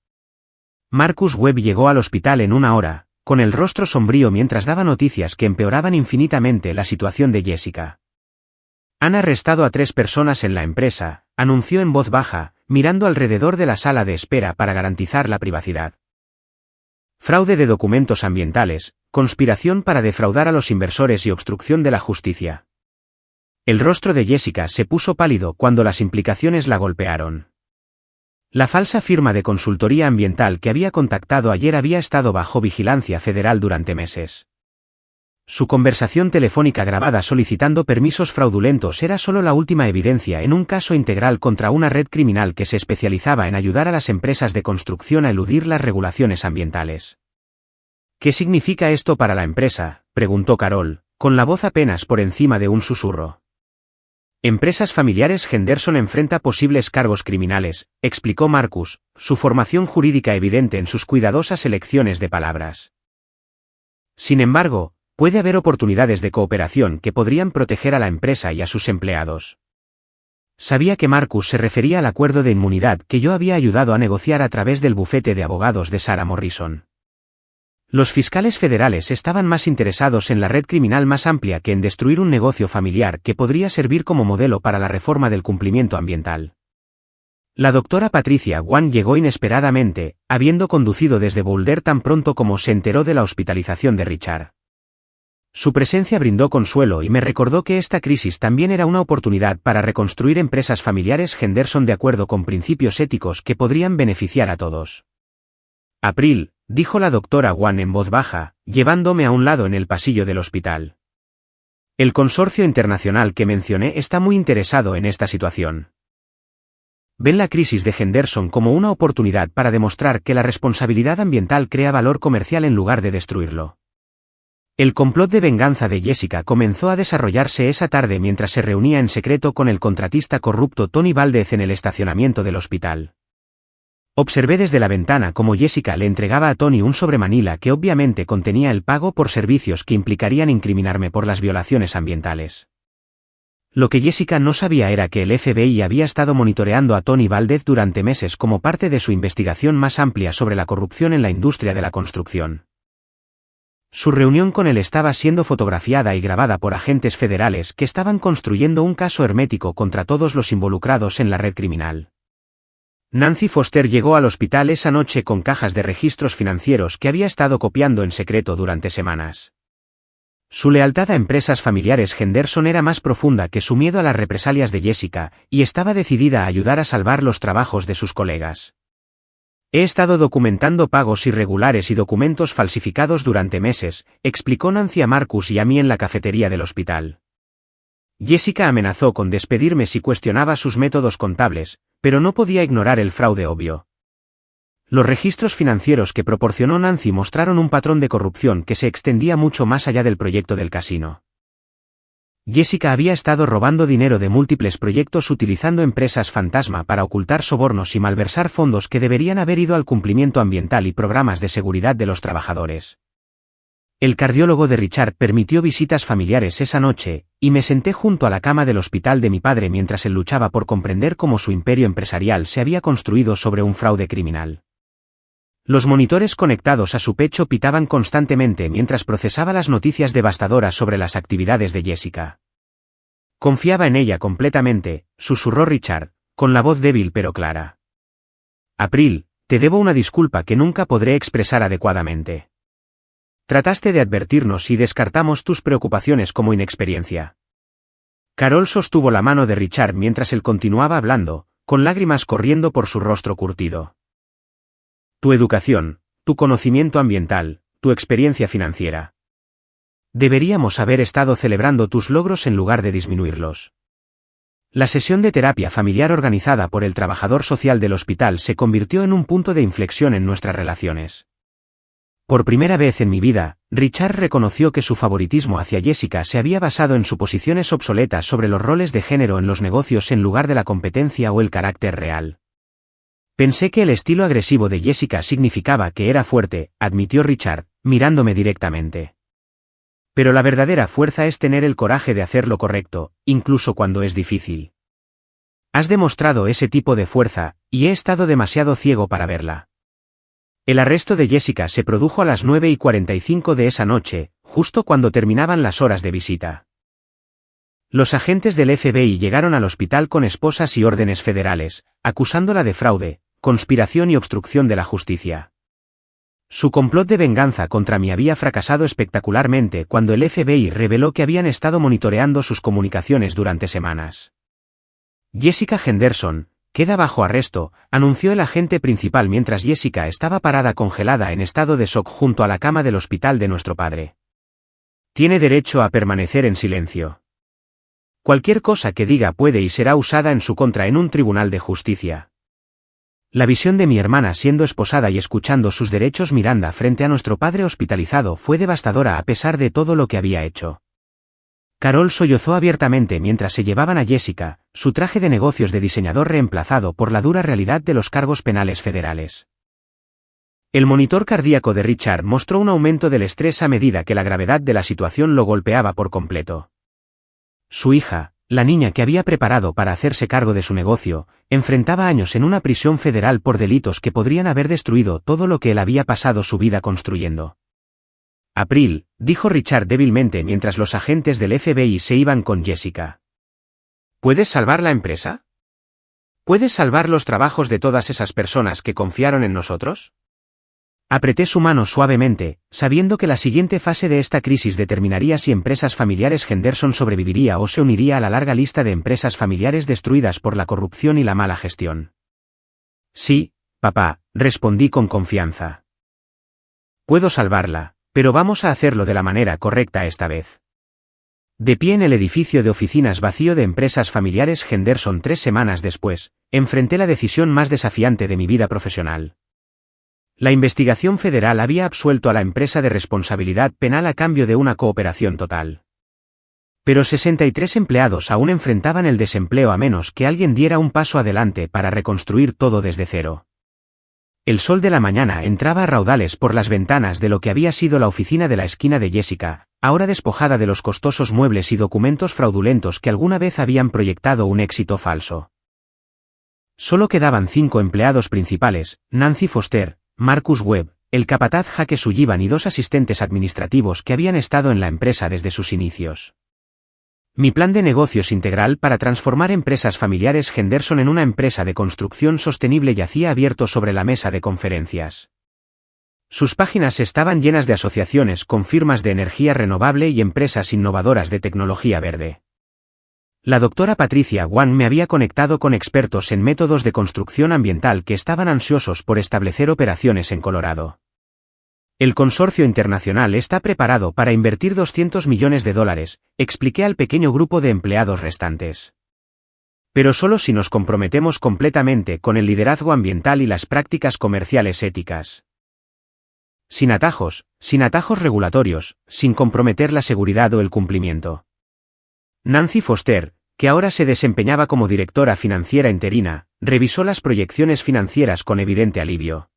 Marcus Webb llegó al hospital en una hora, con el rostro sombrío mientras daba noticias que empeoraban infinitamente la situación de Jessica. Han arrestado a 3 personas en la empresa, anunció en voz baja, mirando alrededor de la sala de espera para garantizar la privacidad. Fraude de documentos ambientales, conspiración para defraudar a los inversores y obstrucción de la justicia. El rostro de Jessica se puso pálido cuando las implicaciones la golpearon. La falsa firma de consultoría ambiental que había contactado ayer había estado bajo vigilancia federal durante meses. Su conversación telefónica grabada solicitando permisos fraudulentos era solo la última evidencia en un caso integral contra una red criminal que se especializaba en ayudar a las empresas de construcción a eludir las regulaciones ambientales. ¿Qué significa esto para la empresa?, preguntó Carol, con la voz apenas por encima de un susurro. Empresas familiares. Henderson enfrenta posibles cargos criminales, explicó Marcus, su formación jurídica evidente en sus cuidadosas elecciones de palabras. Sin embargo, puede haber oportunidades de cooperación que podrían proteger a la empresa y a sus empleados. Sabía que Marcus se refería al acuerdo de inmunidad que yo había ayudado a negociar a través del bufete de abogados de Sarah Morrison. Los fiscales federales estaban más interesados en la red criminal más amplia que en destruir un negocio familiar que podría servir como modelo para la reforma del cumplimiento ambiental. La doctora Patricia Wang llegó inesperadamente, habiendo conducido desde Boulder tan pronto como se enteró de la hospitalización de Richard. Su presencia brindó consuelo y me recordó que esta crisis también era una oportunidad para reconstruir empresas familiares Henderson de acuerdo con principios éticos que podrían beneficiar a todos. April, dijo la doctora Wang en voz baja, llevándome a un lado en el pasillo del hospital. El consorcio internacional que mencioné está muy interesado en esta situación. Ven la crisis de Henderson como una oportunidad para demostrar que la responsabilidad ambiental crea valor comercial en lugar de destruirlo. El complot de venganza de Jessica comenzó a desarrollarse esa tarde mientras se reunía en secreto con el contratista corrupto Tony Valdez en el estacionamiento del hospital. Observé desde la ventana cómo Jessica le entregaba a Tony un sobre Manila que obviamente contenía el pago por servicios que implicarían incriminarme por las violaciones ambientales. Lo que Jessica no sabía era que el FBI había estado monitoreando a Tony Valdez durante meses como parte de su investigación más amplia sobre la corrupción en la industria de la construcción. Su reunión con él estaba siendo fotografiada y grabada por agentes federales que estaban construyendo un caso hermético contra todos los involucrados en la red criminal. Nancy Foster llegó al hospital esa noche con cajas de registros financieros que había estado copiando en secreto durante semanas. Su lealtad a empresas familiares Henderson era más profunda que su miedo a las represalias de Jessica, y estaba decidida a ayudar a salvar los trabajos de sus colegas. He estado documentando pagos irregulares y documentos falsificados durante meses, explicó Nancy a Marcus y a mí en la cafetería del hospital. Jessica amenazó con despedirme si cuestionaba sus métodos contables, pero no podía ignorar el fraude obvio. Los registros financieros que proporcionó Nancy mostraron un patrón de corrupción que se extendía mucho más allá del proyecto del casino. Jessica había estado robando dinero de múltiples proyectos utilizando empresas fantasma para ocultar sobornos y malversar fondos que deberían haber ido al cumplimiento ambiental y programas de seguridad de los trabajadores. El cardiólogo de Richard permitió visitas familiares esa noche, y me senté junto a la cama del hospital de mi padre mientras él luchaba por comprender cómo su imperio empresarial se había construido sobre un fraude criminal. Los monitores conectados a su pecho pitaban constantemente mientras procesaba las noticias devastadoras sobre las actividades de Jessica. Confiaba en ella completamente, susurró Richard, con la voz débil pero clara. April, te debo una disculpa que nunca podré expresar adecuadamente. Trataste de advertirnos y descartamos tus preocupaciones como inexperiencia. Carol sostuvo la mano de Richard mientras él continuaba hablando, con lágrimas corriendo por su rostro curtido. Tu educación, tu conocimiento ambiental, tu experiencia financiera. Deberíamos haber estado celebrando tus logros en lugar de disminuirlos. La sesión de terapia familiar organizada por el trabajador social del hospital se convirtió en un punto de inflexión en nuestras relaciones. Por primera vez en mi vida, Richard reconoció que su favoritismo hacia Jessica se había basado en suposiciones obsoletas sobre los roles de género en los negocios en lugar de la competencia o el carácter real. Pensé que el estilo agresivo de Jessica significaba que era fuerte, admitió Richard, mirándome directamente. Pero la verdadera fuerza es tener el coraje de hacer lo correcto, incluso cuando es difícil. Has demostrado ese tipo de fuerza, y he estado demasiado ciego para verla. El arresto de Jessica se produjo a las 9:45 de esa noche, justo cuando terminaban las horas de visita. Los agentes del FBI llegaron al hospital con esposas y órdenes federales, acusándola de fraude, conspiración y obstrucción de la justicia. Su complot de venganza contra mí había fracasado espectacularmente cuando el FBI reveló que habían estado monitoreando sus comunicaciones durante semanas. Jessica Henderson, queda bajo arresto, anunció el agente principal mientras Jessica estaba parada congelada en estado de shock junto a la cama del hospital de nuestro padre. Tiene derecho a permanecer en silencio. Cualquier cosa que diga puede y será usada en su contra en un tribunal de justicia. La visión de mi hermana siendo esposada y escuchando sus derechos Miranda frente a nuestro padre hospitalizado fue devastadora a pesar de todo lo que había hecho. Carol sollozó abiertamente mientras se llevaban a Jessica, su traje de negocios de diseñador reemplazado por la dura realidad de los cargos penales federales. El monitor cardíaco de Richard mostró un aumento del estrés a medida que la gravedad de la situación lo golpeaba por completo. Su hija, la niña que había preparado para hacerse cargo de su negocio, enfrentaba años en una prisión federal por delitos que podrían haber destruido todo lo que él había pasado su vida construyendo. April, dijo Richard débilmente mientras los agentes del FBI se iban con Jessica. ¿Puedes salvar la empresa? ¿Puedes salvar los trabajos de todas esas personas que confiaron en nosotros? Apreté su mano suavemente, sabiendo que la siguiente fase de esta crisis determinaría si Empresas Familiares Henderson sobreviviría o se uniría a la larga lista de empresas familiares destruidas por la corrupción y la mala gestión. Sí, papá, respondí con confianza. Puedo salvarla, pero vamos a hacerlo de la manera correcta esta vez. De pie en el edificio de oficinas vacío de Empresas Familiares Henderson 3 semanas después, enfrenté la decisión más desafiante de mi vida profesional. La investigación federal había absuelto a la empresa de responsabilidad penal a cambio de una cooperación total. Pero 63 empleados aún enfrentaban el desempleo a menos que alguien diera un paso adelante para reconstruir todo desde cero. El sol de la mañana entraba a raudales por las ventanas de lo que había sido la oficina de la esquina de Jessica, ahora despojada de los costosos muebles y documentos fraudulentos que alguna vez habían proyectado un éxito falso. Solo quedaban 5 empleados principales, Nancy Foster, Marcus Webb, el capataz Jake Sullivan y 2 asistentes administrativos que habían estado en la empresa desde sus inicios. Mi plan de negocios integral para transformar Empresas Familiares Henderson en una empresa de construcción sostenible yacía abierto sobre la mesa de conferencias. Sus páginas estaban llenas de asociaciones con firmas de energía renovable y empresas innovadoras de tecnología verde. La doctora Patricia Wang me había conectado con expertos en métodos de construcción ambiental que estaban ansiosos por establecer operaciones en Colorado. El consorcio internacional está preparado para invertir $200 millones, expliqué al pequeño grupo de empleados restantes. Pero solo si nos comprometemos completamente con el liderazgo ambiental y las prácticas comerciales éticas. Sin atajos regulatorios, sin comprometer la seguridad o el cumplimiento. Nancy Foster, que ahora se desempeñaba como directora financiera interina, revisó las proyecciones financieras con evidente alivio.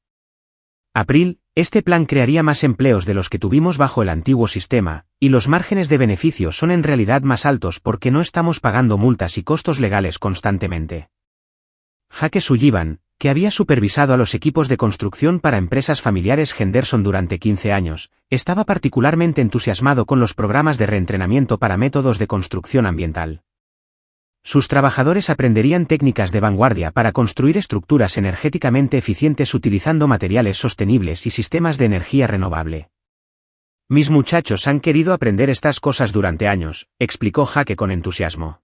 April, este plan crearía más empleos de los que tuvimos bajo el antiguo sistema, y los márgenes de beneficio son en realidad más altos porque no estamos pagando multas y costos legales constantemente. Jake Sullivan, que había supervisado a los equipos de construcción para Empresas Familiares Henderson durante 15 años, estaba particularmente entusiasmado con los programas de reentrenamiento para métodos de construcción ambiental. Sus trabajadores aprenderían técnicas de vanguardia para construir estructuras energéticamente eficientes utilizando materiales sostenibles y sistemas de energía renovable. Mis muchachos han querido aprender estas cosas durante años, explicó Jake con entusiasmo.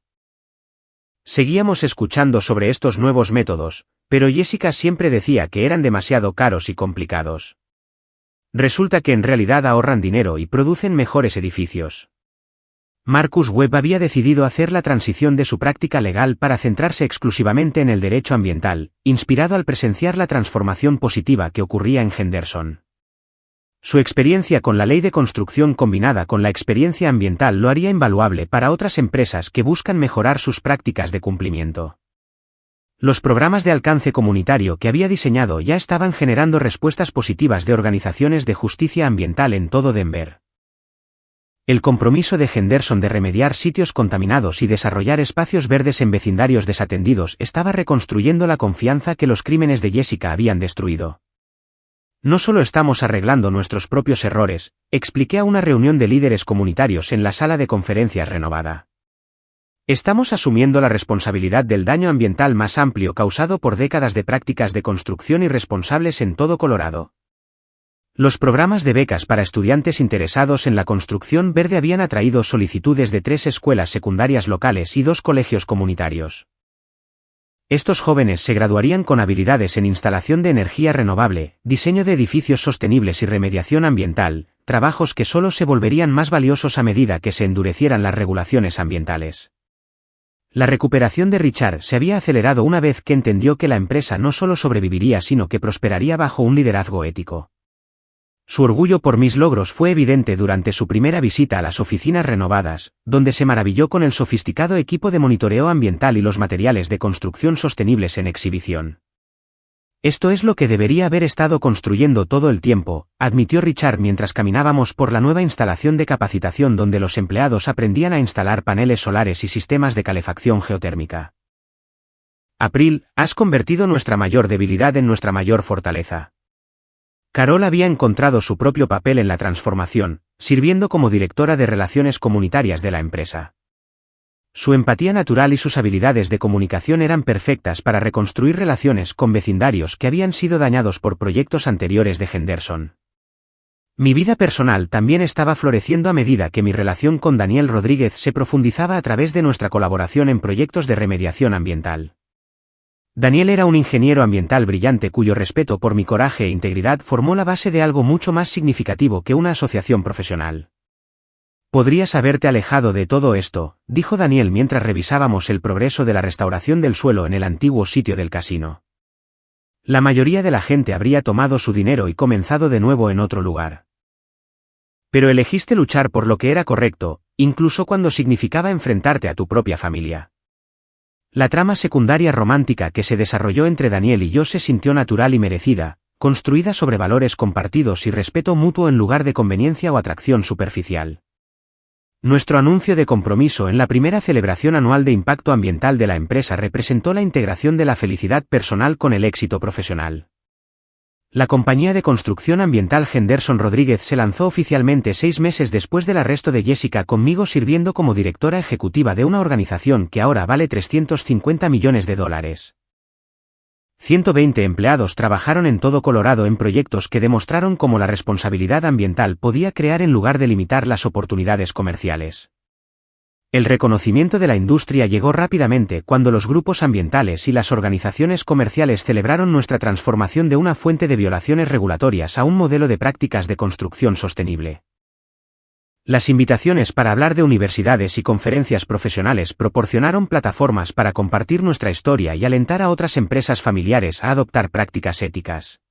Seguíamos escuchando sobre estos nuevos métodos, pero Jessica siempre decía que eran demasiado caros y complicados. Resulta que en realidad ahorran dinero y producen mejores edificios. Marcus Webb había decidido hacer la transición de su práctica legal para centrarse exclusivamente en el derecho ambiental, inspirado al presenciar la transformación positiva que ocurría en Henderson. Su experiencia con la ley de construcción combinada con la experiencia ambiental lo haría invaluable para otras empresas que buscan mejorar sus prácticas de cumplimiento. Los programas de alcance comunitario que había diseñado ya estaban generando respuestas positivas de organizaciones de justicia ambiental en todo Denver. El compromiso de Henderson de remediar sitios contaminados y desarrollar espacios verdes en vecindarios desatendidos estaba reconstruyendo la confianza que los crímenes de Jessica habían destruido. No solo estamos arreglando nuestros propios errores, expliqué a una reunión de líderes comunitarios en la sala de conferencias renovada. Estamos asumiendo la responsabilidad del daño ambiental más amplio causado por décadas de prácticas de construcción irresponsables en todo Colorado. Los programas de becas para estudiantes interesados en la construcción verde habían atraído solicitudes de 3 escuelas secundarias locales y 2 colegios comunitarios. Estos jóvenes se graduarían con habilidades en instalación de energía renovable, diseño de edificios sostenibles y remediación ambiental, trabajos que solo se volverían más valiosos a medida que se endurecieran las regulaciones ambientales. La recuperación de Richard se había acelerado una vez que entendió que la empresa no solo sobreviviría sino que prosperaría bajo un liderazgo ético. Su orgullo por mis logros fue evidente durante su primera visita a las oficinas renovadas, donde se maravilló con el sofisticado equipo de monitoreo ambiental y los materiales de construcción sostenibles en exhibición. Esto es lo que debería haber estado construyendo todo el tiempo, admitió Richard mientras caminábamos por la nueva instalación de capacitación donde los empleados aprendían a instalar paneles solares y sistemas de calefacción geotérmica. April, has convertido nuestra mayor debilidad en nuestra mayor fortaleza. Carol había encontrado su propio papel en la transformación, sirviendo como directora de relaciones comunitarias de la empresa. Su empatía natural y sus habilidades de comunicación eran perfectas para reconstruir relaciones con vecindarios que habían sido dañados por proyectos anteriores de Henderson. Mi vida personal también estaba floreciendo a medida que mi relación con Daniel Rodríguez se profundizaba a través de nuestra colaboración en proyectos de remediación ambiental. Daniel era un ingeniero ambiental brillante cuyo respeto por mi coraje e integridad formó la base de algo mucho más significativo que una asociación profesional. Podrías haberte alejado de todo esto, dijo Daniel mientras revisábamos el progreso de la restauración del suelo en el antiguo sitio del casino. La mayoría de la gente habría tomado su dinero y comenzado de nuevo en otro lugar. Pero elegiste luchar por lo que era correcto, incluso cuando significaba enfrentarte a tu propia familia. La trama secundaria romántica que se desarrolló entre Daniel y yo se sintió natural y merecida, construida sobre valores compartidos y respeto mutuo en lugar de conveniencia o atracción superficial. Nuestro anuncio de compromiso en la primera celebración anual de impacto ambiental de la empresa representó la integración de la felicidad personal con el éxito profesional. La compañía de construcción ambiental Henderson Rodríguez se lanzó oficialmente 6 meses después del arresto de Jessica, conmigo sirviendo como directora ejecutiva de una organización que ahora vale $350 millones. 120 empleados trabajaron en todo Colorado en proyectos que demostraron cómo la responsabilidad ambiental podía crear en lugar de limitar las oportunidades comerciales. El reconocimiento de la industria llegó rápidamente cuando los grupos ambientales y las organizaciones comerciales celebraron nuestra transformación de una fuente de violaciones regulatorias a un modelo de prácticas de construcción sostenible. Las invitaciones para hablar de universidades y conferencias profesionales proporcionaron plataformas para compartir nuestra historia y alentar a otras empresas familiares a adoptar prácticas éticas.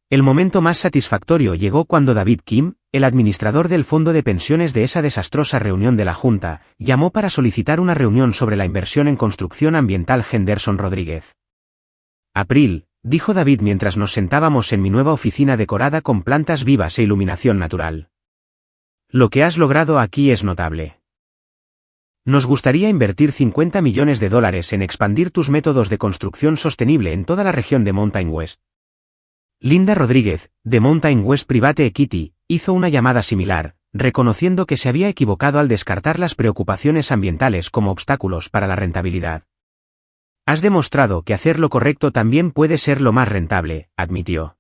El momento más satisfactorio llegó cuando David Kim, el administrador del fondo de pensiones de esa desastrosa reunión de la Junta, llamó para solicitar una reunión sobre la inversión en construcción ambiental Henderson Rodríguez. April, dijo David mientras nos sentábamos en mi nueva oficina decorada con plantas vivas e iluminación natural. Lo que has logrado aquí es notable. Nos gustaría invertir $50 millones en expandir tus métodos de construcción sostenible en toda la región de Mountain West. Linda Rodríguez, de Mountain West Private Equity, hizo una llamada similar, reconociendo que se había equivocado al descartar las preocupaciones ambientales como obstáculos para la rentabilidad. Has demostrado que hacer lo correcto también puede ser lo más rentable, admitió.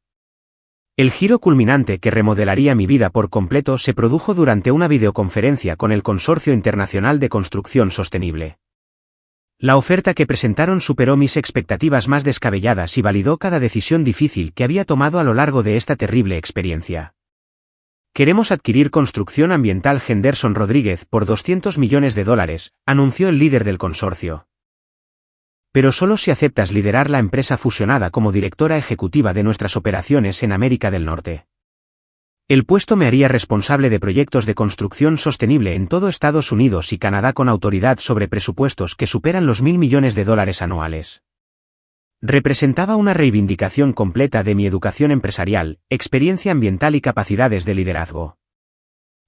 El giro culminante que remodelaría mi vida por completo se produjo durante una videoconferencia con el Consorcio Internacional de Construcción Sostenible. La oferta que presentaron superó mis expectativas más descabelladas y validó cada decisión difícil que había tomado a lo largo de esta terrible experiencia. Queremos adquirir Construcción Ambiental Henderson Rodríguez por $200 millones, anunció el líder del consorcio. Pero solo si aceptas liderar la empresa fusionada como directora ejecutiva de nuestras operaciones en América del Norte. El puesto me haría responsable de proyectos de construcción sostenible en todo Estados Unidos y Canadá con autoridad sobre presupuestos que superan los $1.000 millones anuales. Representaba una reivindicación completa de mi educación empresarial, experiencia ambiental y capacidades de liderazgo.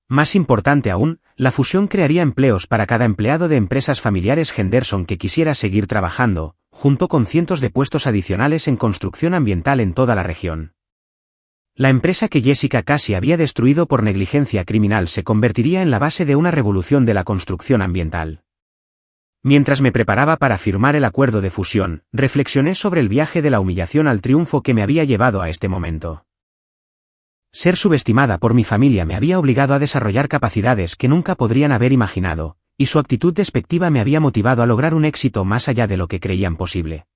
Más importante aún, la fusión crearía empleos para cada empleado de empresas familiares Henderson que quisiera seguir trabajando, junto con cientos de puestos adicionales en construcción ambiental en toda la región. La empresa que Jessica casi había destruido por negligencia criminal se convertiría en la base de una revolución de la construcción ambiental. Mientras me preparaba para firmar el acuerdo de fusión, reflexioné sobre el viaje de la humillación al triunfo que me había llevado a este momento. Ser subestimada por mi familia me había obligado a desarrollar capacidades que nunca podrían haber imaginado, y su actitud despectiva me había motivado a lograr un éxito más allá de lo que creían posible.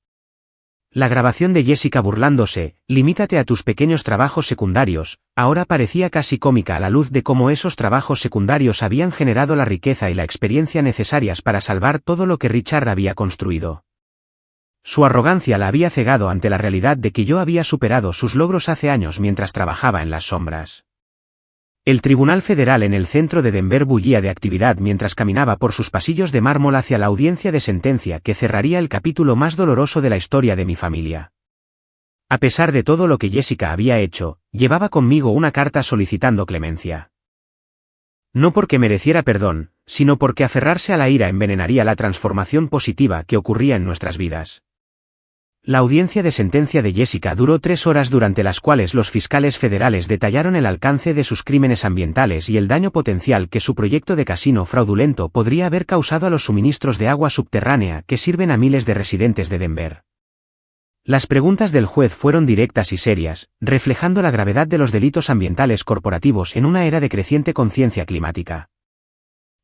La grabación de Jessica burlándose, limítate a tus pequeños trabajos secundarios, ahora parecía casi cómica a la luz de cómo esos trabajos secundarios habían generado la riqueza y la experiencia necesarias para salvar todo lo que Richard había construido. Su arrogancia la había cegado ante la realidad de que yo había superado sus logros hace años mientras trabajaba en las sombras. El Tribunal Federal en el centro de Denver bullía de actividad mientras caminaba por sus pasillos de mármol hacia la audiencia de sentencia que cerraría el capítulo más doloroso de la historia de mi familia. A pesar de todo lo que Jessica había hecho, llevaba conmigo una carta solicitando clemencia. No porque mereciera perdón, sino porque aferrarse a la ira envenenaría la transformación positiva que ocurría en nuestras vidas. La audiencia de sentencia de Jessica duró 3 horas durante las cuales los fiscales federales detallaron el alcance de sus crímenes ambientales y el daño potencial que su proyecto de casino fraudulento podría haber causado a los suministros de agua subterránea que sirven a miles de residentes de Denver. Las preguntas del juez fueron directas y serias, reflejando la gravedad de los delitos ambientales corporativos en una era de creciente conciencia climática.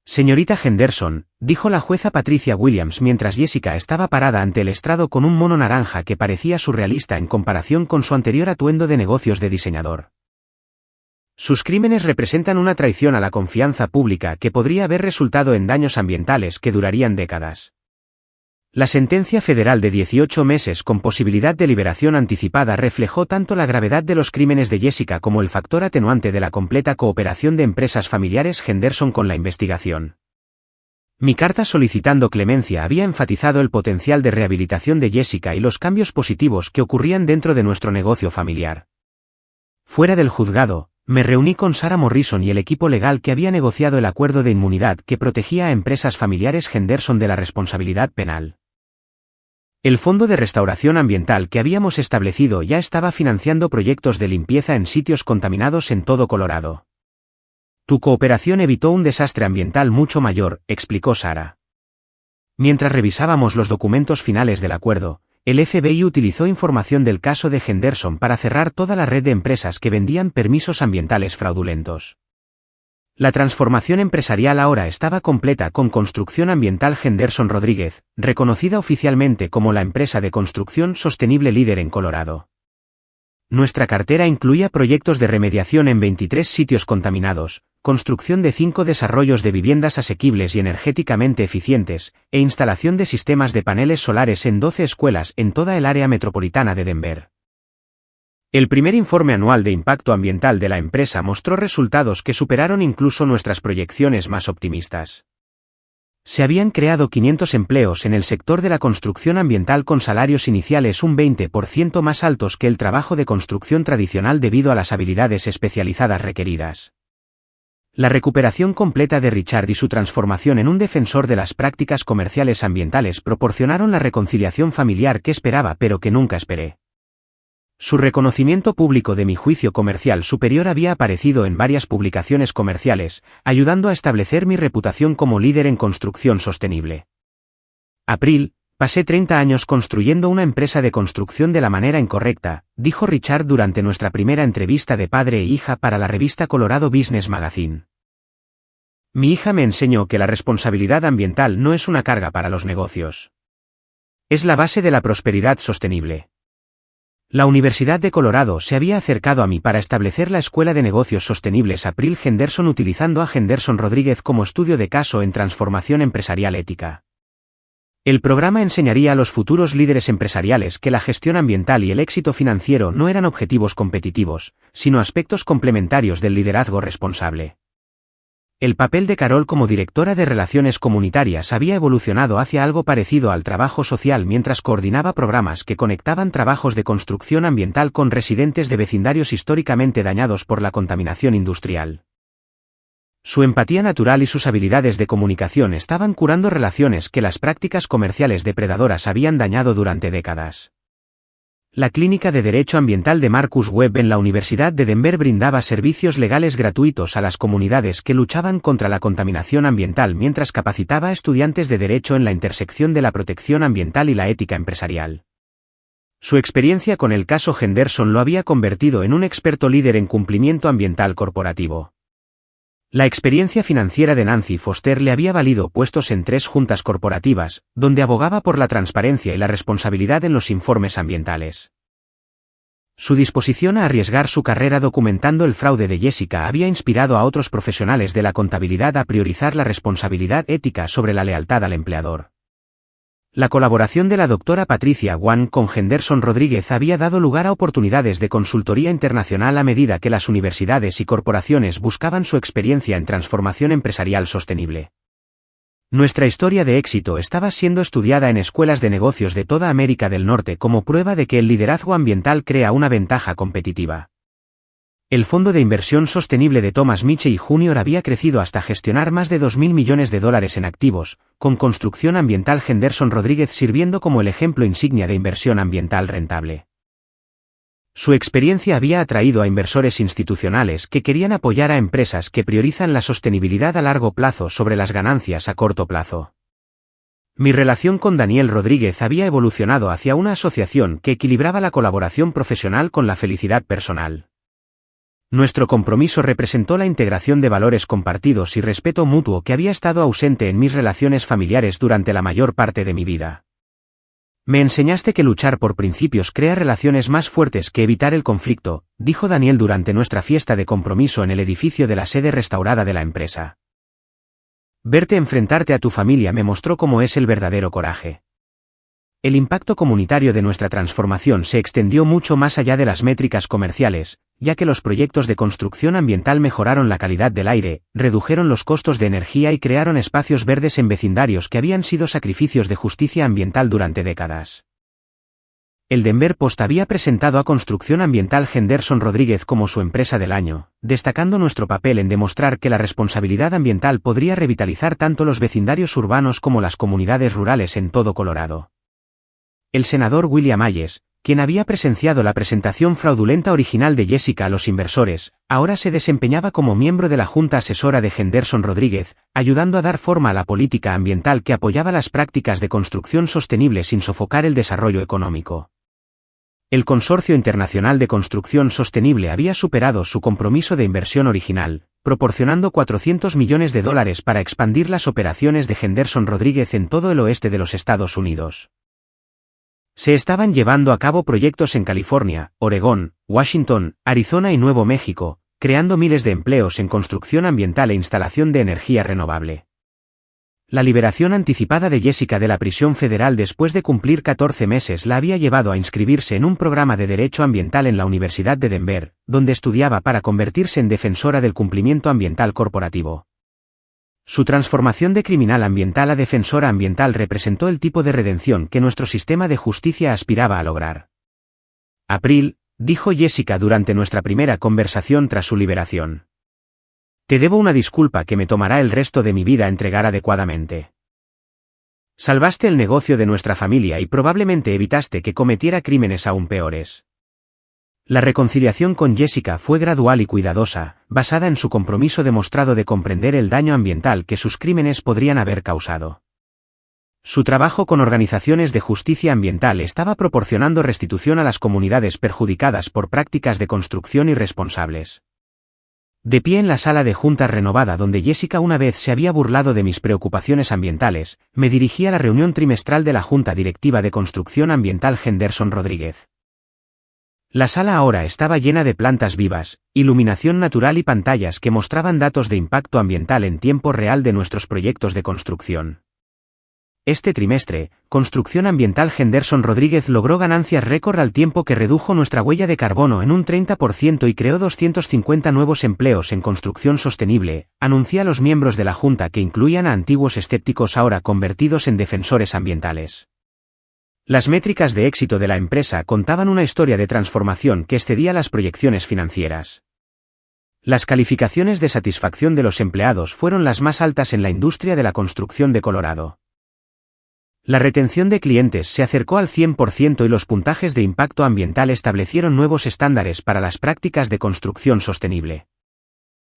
Señorita Henderson, dijo la jueza Patricia Williams mientras Jessica estaba parada ante el estrado con un mono naranja que parecía surrealista en comparación con su anterior atuendo de negocios de diseñador. Sus crímenes representan una traición a la confianza pública que podría haber resultado en daños ambientales que durarían décadas. La sentencia federal de 18 meses con posibilidad de liberación anticipada reflejó tanto la gravedad de los crímenes de Jessica como el factor atenuante de la completa cooperación de empresas familiares Henderson con la investigación. Mi carta solicitando clemencia había enfatizado el potencial de rehabilitación de Jessica y los cambios positivos que ocurrían dentro de nuestro negocio familiar. Fuera del juzgado, me reuní con Sarah Morrison y el equipo legal que había negociado el acuerdo de inmunidad que protegía a empresas familiares Henderson de la responsabilidad penal. El Fondo de Restauración Ambiental que habíamos establecido ya estaba financiando proyectos de limpieza en sitios contaminados en todo Colorado. Tu cooperación evitó un desastre ambiental mucho mayor, explicó Sarah. Mientras revisábamos los documentos finales del acuerdo, el FBI utilizó información del caso de Henderson para cerrar toda la red de empresas que vendían permisos ambientales fraudulentos. La transformación empresarial ahora estaba completa con Construcción Ambiental Henderson Rodríguez, reconocida oficialmente como la empresa de construcción sostenible líder en Colorado. Nuestra cartera incluía proyectos de remediación en 23 sitios contaminados, construcción de 5 desarrollos de viviendas asequibles y energéticamente eficientes, e instalación de sistemas de paneles solares en 12 escuelas en toda el área metropolitana de Denver. El primer informe anual de impacto ambiental de la empresa mostró resultados que superaron incluso nuestras proyecciones más optimistas. Se habían creado 500 empleos en el sector de la construcción ambiental con salarios iniciales un 20% más altos que el trabajo de construcción tradicional debido a las habilidades especializadas requeridas. La recuperación completa de Richard y su transformación en un defensor de las prácticas comerciales ambientales proporcionaron la reconciliación familiar que esperaba pero que nunca esperé. Su reconocimiento público de mi juicio comercial superior había aparecido en varias publicaciones comerciales, ayudando a establecer mi reputación como líder en construcción sostenible. April, pasé 30 años construyendo una empresa de construcción de la manera incorrecta, dijo Richard durante nuestra primera entrevista de padre e hija para la revista Colorado Business Magazine. Mi hija me enseñó que la responsabilidad ambiental no es una carga para los negocios. Es la base de la prosperidad sostenible. La Universidad de Colorado se había acercado a mí para establecer la Escuela de Negocios Sostenibles April Henderson utilizando a Henderson Rodríguez como estudio de caso en transformación empresarial ética. El programa enseñaría a los futuros líderes empresariales que la gestión ambiental y el éxito financiero no eran objetivos competitivos, sino aspectos complementarios del liderazgo responsable. El papel de Carol como directora de Relaciones Comunitarias había evolucionado hacia algo parecido al trabajo social mientras coordinaba programas que conectaban trabajos de construcción ambiental con residentes de vecindarios históricamente dañados por la contaminación industrial. Su empatía natural y sus habilidades de comunicación estaban curando relaciones que las prácticas comerciales depredadoras habían dañado durante décadas. La Clínica de Derecho Ambiental de Marcus Webb en la Universidad de Denver brindaba servicios legales gratuitos a las comunidades que luchaban contra la contaminación ambiental mientras capacitaba a estudiantes de derecho en la intersección de la protección ambiental y la ética empresarial. Su experiencia con el caso Henderson lo había convertido en un experto líder en cumplimiento ambiental corporativo. La experiencia financiera de Nancy Foster le había valido puestos en 3 juntas corporativas, donde abogaba por la transparencia y la responsabilidad en los informes ambientales. Su disposición a arriesgar su carrera documentando el fraude de Jessica había inspirado a otros profesionales de la contabilidad a priorizar la responsabilidad ética sobre la lealtad al empleador. La colaboración de la doctora Patricia Wang con Henderson Rodríguez había dado lugar a oportunidades de consultoría internacional a medida que las universidades y corporaciones buscaban su experiencia en transformación empresarial sostenible. Nuestra historia de éxito estaba siendo estudiada en escuelas de negocios de toda América del Norte como prueba de que el liderazgo ambiental crea una ventaja competitiva. El fondo de inversión sostenible de Thomas Mitchell Jr. había crecido hasta gestionar más de $2.000 millones en activos, con construcción ambiental Henderson Rodríguez sirviendo como el ejemplo insignia de inversión ambiental rentable. Su experiencia había atraído a inversores institucionales que querían apoyar a empresas que priorizan la sostenibilidad a largo plazo sobre las ganancias a corto plazo. Mi relación con Daniel Rodríguez había evolucionado hacia una asociación que equilibraba la colaboración profesional con la felicidad personal. Nuestro compromiso representó la integración de valores compartidos y respeto mutuo que había estado ausente en mis relaciones familiares durante la mayor parte de mi vida. Me enseñaste que luchar por principios crea relaciones más fuertes que evitar el conflicto, dijo Daniel durante nuestra fiesta de compromiso en el edificio de la sede restaurada de la empresa. Verte enfrentarte a tu familia me mostró cómo es el verdadero coraje. El impacto comunitario de nuestra transformación se extendió mucho más allá de las métricas comerciales, ya que los proyectos de construcción ambiental mejoraron la calidad del aire, redujeron los costos de energía y crearon espacios verdes en vecindarios que habían sido sacrificios de justicia ambiental durante décadas. El Denver Post había presentado a Construcción Ambiental Henderson Rodríguez como su empresa del año, destacando nuestro papel en demostrar que la responsabilidad ambiental podría revitalizar tanto los vecindarios urbanos como las comunidades rurales en todo Colorado. El senador William Hayes, quien había presenciado la presentación fraudulenta original de Jessica a los inversores, ahora se desempeñaba como miembro de la Junta Asesora de Henderson Rodríguez, ayudando a dar forma a la política ambiental que apoyaba las prácticas de construcción sostenible sin sofocar el desarrollo económico. El Consorcio Internacional de Construcción Sostenible había superado su compromiso de inversión original, proporcionando $400 millones para expandir las operaciones de Henderson Rodríguez en todo el oeste de los Estados Unidos. Se estaban llevando a cabo proyectos en California, Oregón, Washington, Arizona y Nuevo México, creando miles de empleos en construcción ambiental e instalación de energía renovable. La liberación anticipada de Jessica de la prisión federal después de cumplir 14 meses la había llevado a inscribirse en un programa de Derecho Ambiental en la Universidad de Denver, donde estudiaba para convertirse en defensora del cumplimiento ambiental corporativo. Su transformación de criminal ambiental a defensora ambiental representó el tipo de redención que nuestro sistema de justicia aspiraba a lograr. April, dijo Jessica durante nuestra primera conversación tras su liberación. Te debo una disculpa que me tomará el resto de mi vida entregar adecuadamente. Salvaste el negocio de nuestra familia y probablemente evitaste que cometiera crímenes aún peores. La reconciliación con Jessica fue gradual y cuidadosa, basada en su compromiso demostrado de comprender el daño ambiental que sus crímenes podrían haber causado. Su trabajo con organizaciones de justicia ambiental estaba proporcionando restitución a las comunidades perjudicadas por prácticas de construcción irresponsables. De pie en la sala de juntas renovada donde Jessica una vez se había burlado de mis preocupaciones ambientales, me dirigí a la reunión trimestral de la Junta Directiva de Construcción Ambiental Henderson Rodríguez. La sala ahora estaba llena de plantas vivas, iluminación natural y pantallas que mostraban datos de impacto ambiental en tiempo real de nuestros proyectos de construcción. Este trimestre, Construcción Ambiental Henderson Rodríguez logró ganancias récord al tiempo que redujo nuestra huella de carbono en un 30% y creó 250 nuevos empleos en construcción sostenible, anuncié a los miembros de la Junta que incluían a antiguos escépticos ahora convertidos en defensores ambientales. Las métricas de éxito de la empresa contaban una historia de transformación que excedía las proyecciones financieras. Las calificaciones de satisfacción de los empleados fueron las más altas en la industria de la construcción de Colorado. La retención de clientes se acercó al 100% y los puntajes de impacto ambiental establecieron nuevos estándares para las prácticas de construcción sostenible.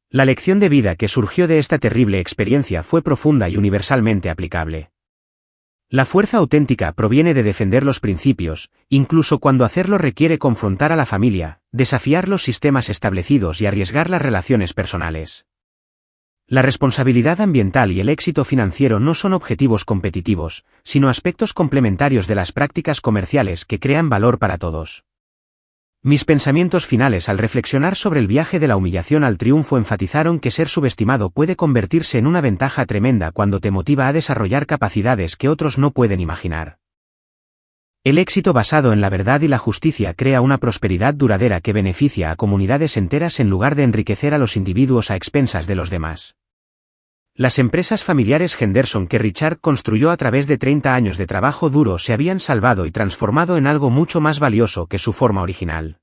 La lección de vida que surgió de esta terrible experiencia fue profunda y universalmente aplicable. La fuerza auténtica proviene de defender los principios, incluso cuando hacerlo requiere confrontar a la familia, desafiar los sistemas establecidos y arriesgar las relaciones personales. La responsabilidad ambiental y el éxito financiero no son objetivos competitivos, sino aspectos complementarios de las prácticas comerciales que crean valor para todos. Mis pensamientos finales al reflexionar sobre el viaje de la humillación al triunfo enfatizaron que ser subestimado puede convertirse en una ventaja tremenda cuando te motiva a desarrollar capacidades que otros no pueden imaginar. El éxito basado en la verdad y la justicia crea una prosperidad duradera que beneficia a comunidades enteras en lugar de enriquecer a los individuos a expensas de los demás. Las empresas familiares Henderson que Richard construyó a través de 30 años de trabajo duro se habían salvado y transformado en algo mucho más valioso que su forma original.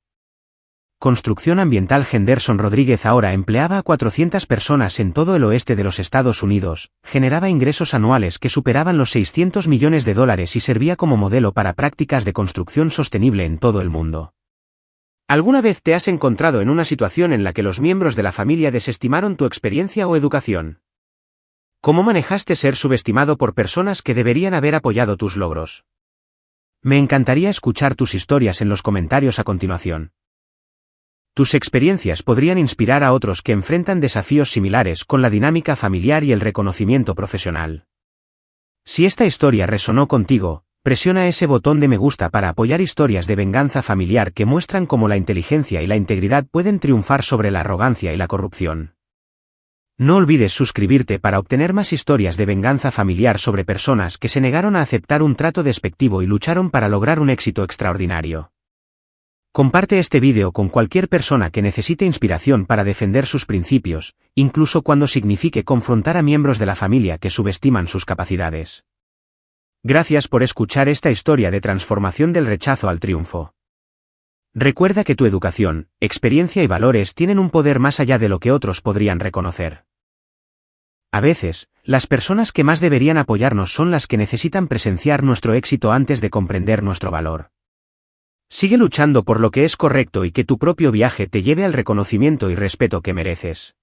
Construcción Ambiental Henderson Rodríguez ahora empleaba a 400 personas en todo el oeste de los Estados Unidos, generaba ingresos anuales que superaban los $600 millones y servía como modelo para prácticas de construcción sostenible en todo el mundo. ¿Alguna vez te has encontrado en una situación en la que los miembros de la familia desestimaron tu experiencia o educación? ¿Cómo manejaste ser subestimado por personas que deberían haber apoyado tus logros? Me encantaría escuchar tus historias en los comentarios a continuación. Tus experiencias podrían inspirar a otros que enfrentan desafíos similares con la dinámica familiar y el reconocimiento profesional. Si esta historia resonó contigo, presiona ese botón de me gusta para apoyar historias de venganza familiar que muestran cómo la inteligencia y la integridad pueden triunfar sobre la arrogancia y la corrupción. No olvides suscribirte para obtener más historias de venganza familiar sobre personas que se negaron a aceptar un trato despectivo y lucharon para lograr un éxito extraordinario. Comparte este vídeo con cualquier persona que necesite inspiración para defender sus principios, incluso cuando signifique confrontar a miembros de la familia que subestiman sus capacidades. Gracias por escuchar esta historia de transformación del rechazo al triunfo. Recuerda que tu educación, experiencia y valores tienen un poder más allá de lo que otros podrían reconocer. A veces, las personas que más deberían apoyarnos son las que necesitan presenciar nuestro éxito antes de comprender nuestro valor. Sigue luchando por lo que es correcto y que tu propio viaje te lleve al reconocimiento y respeto que mereces.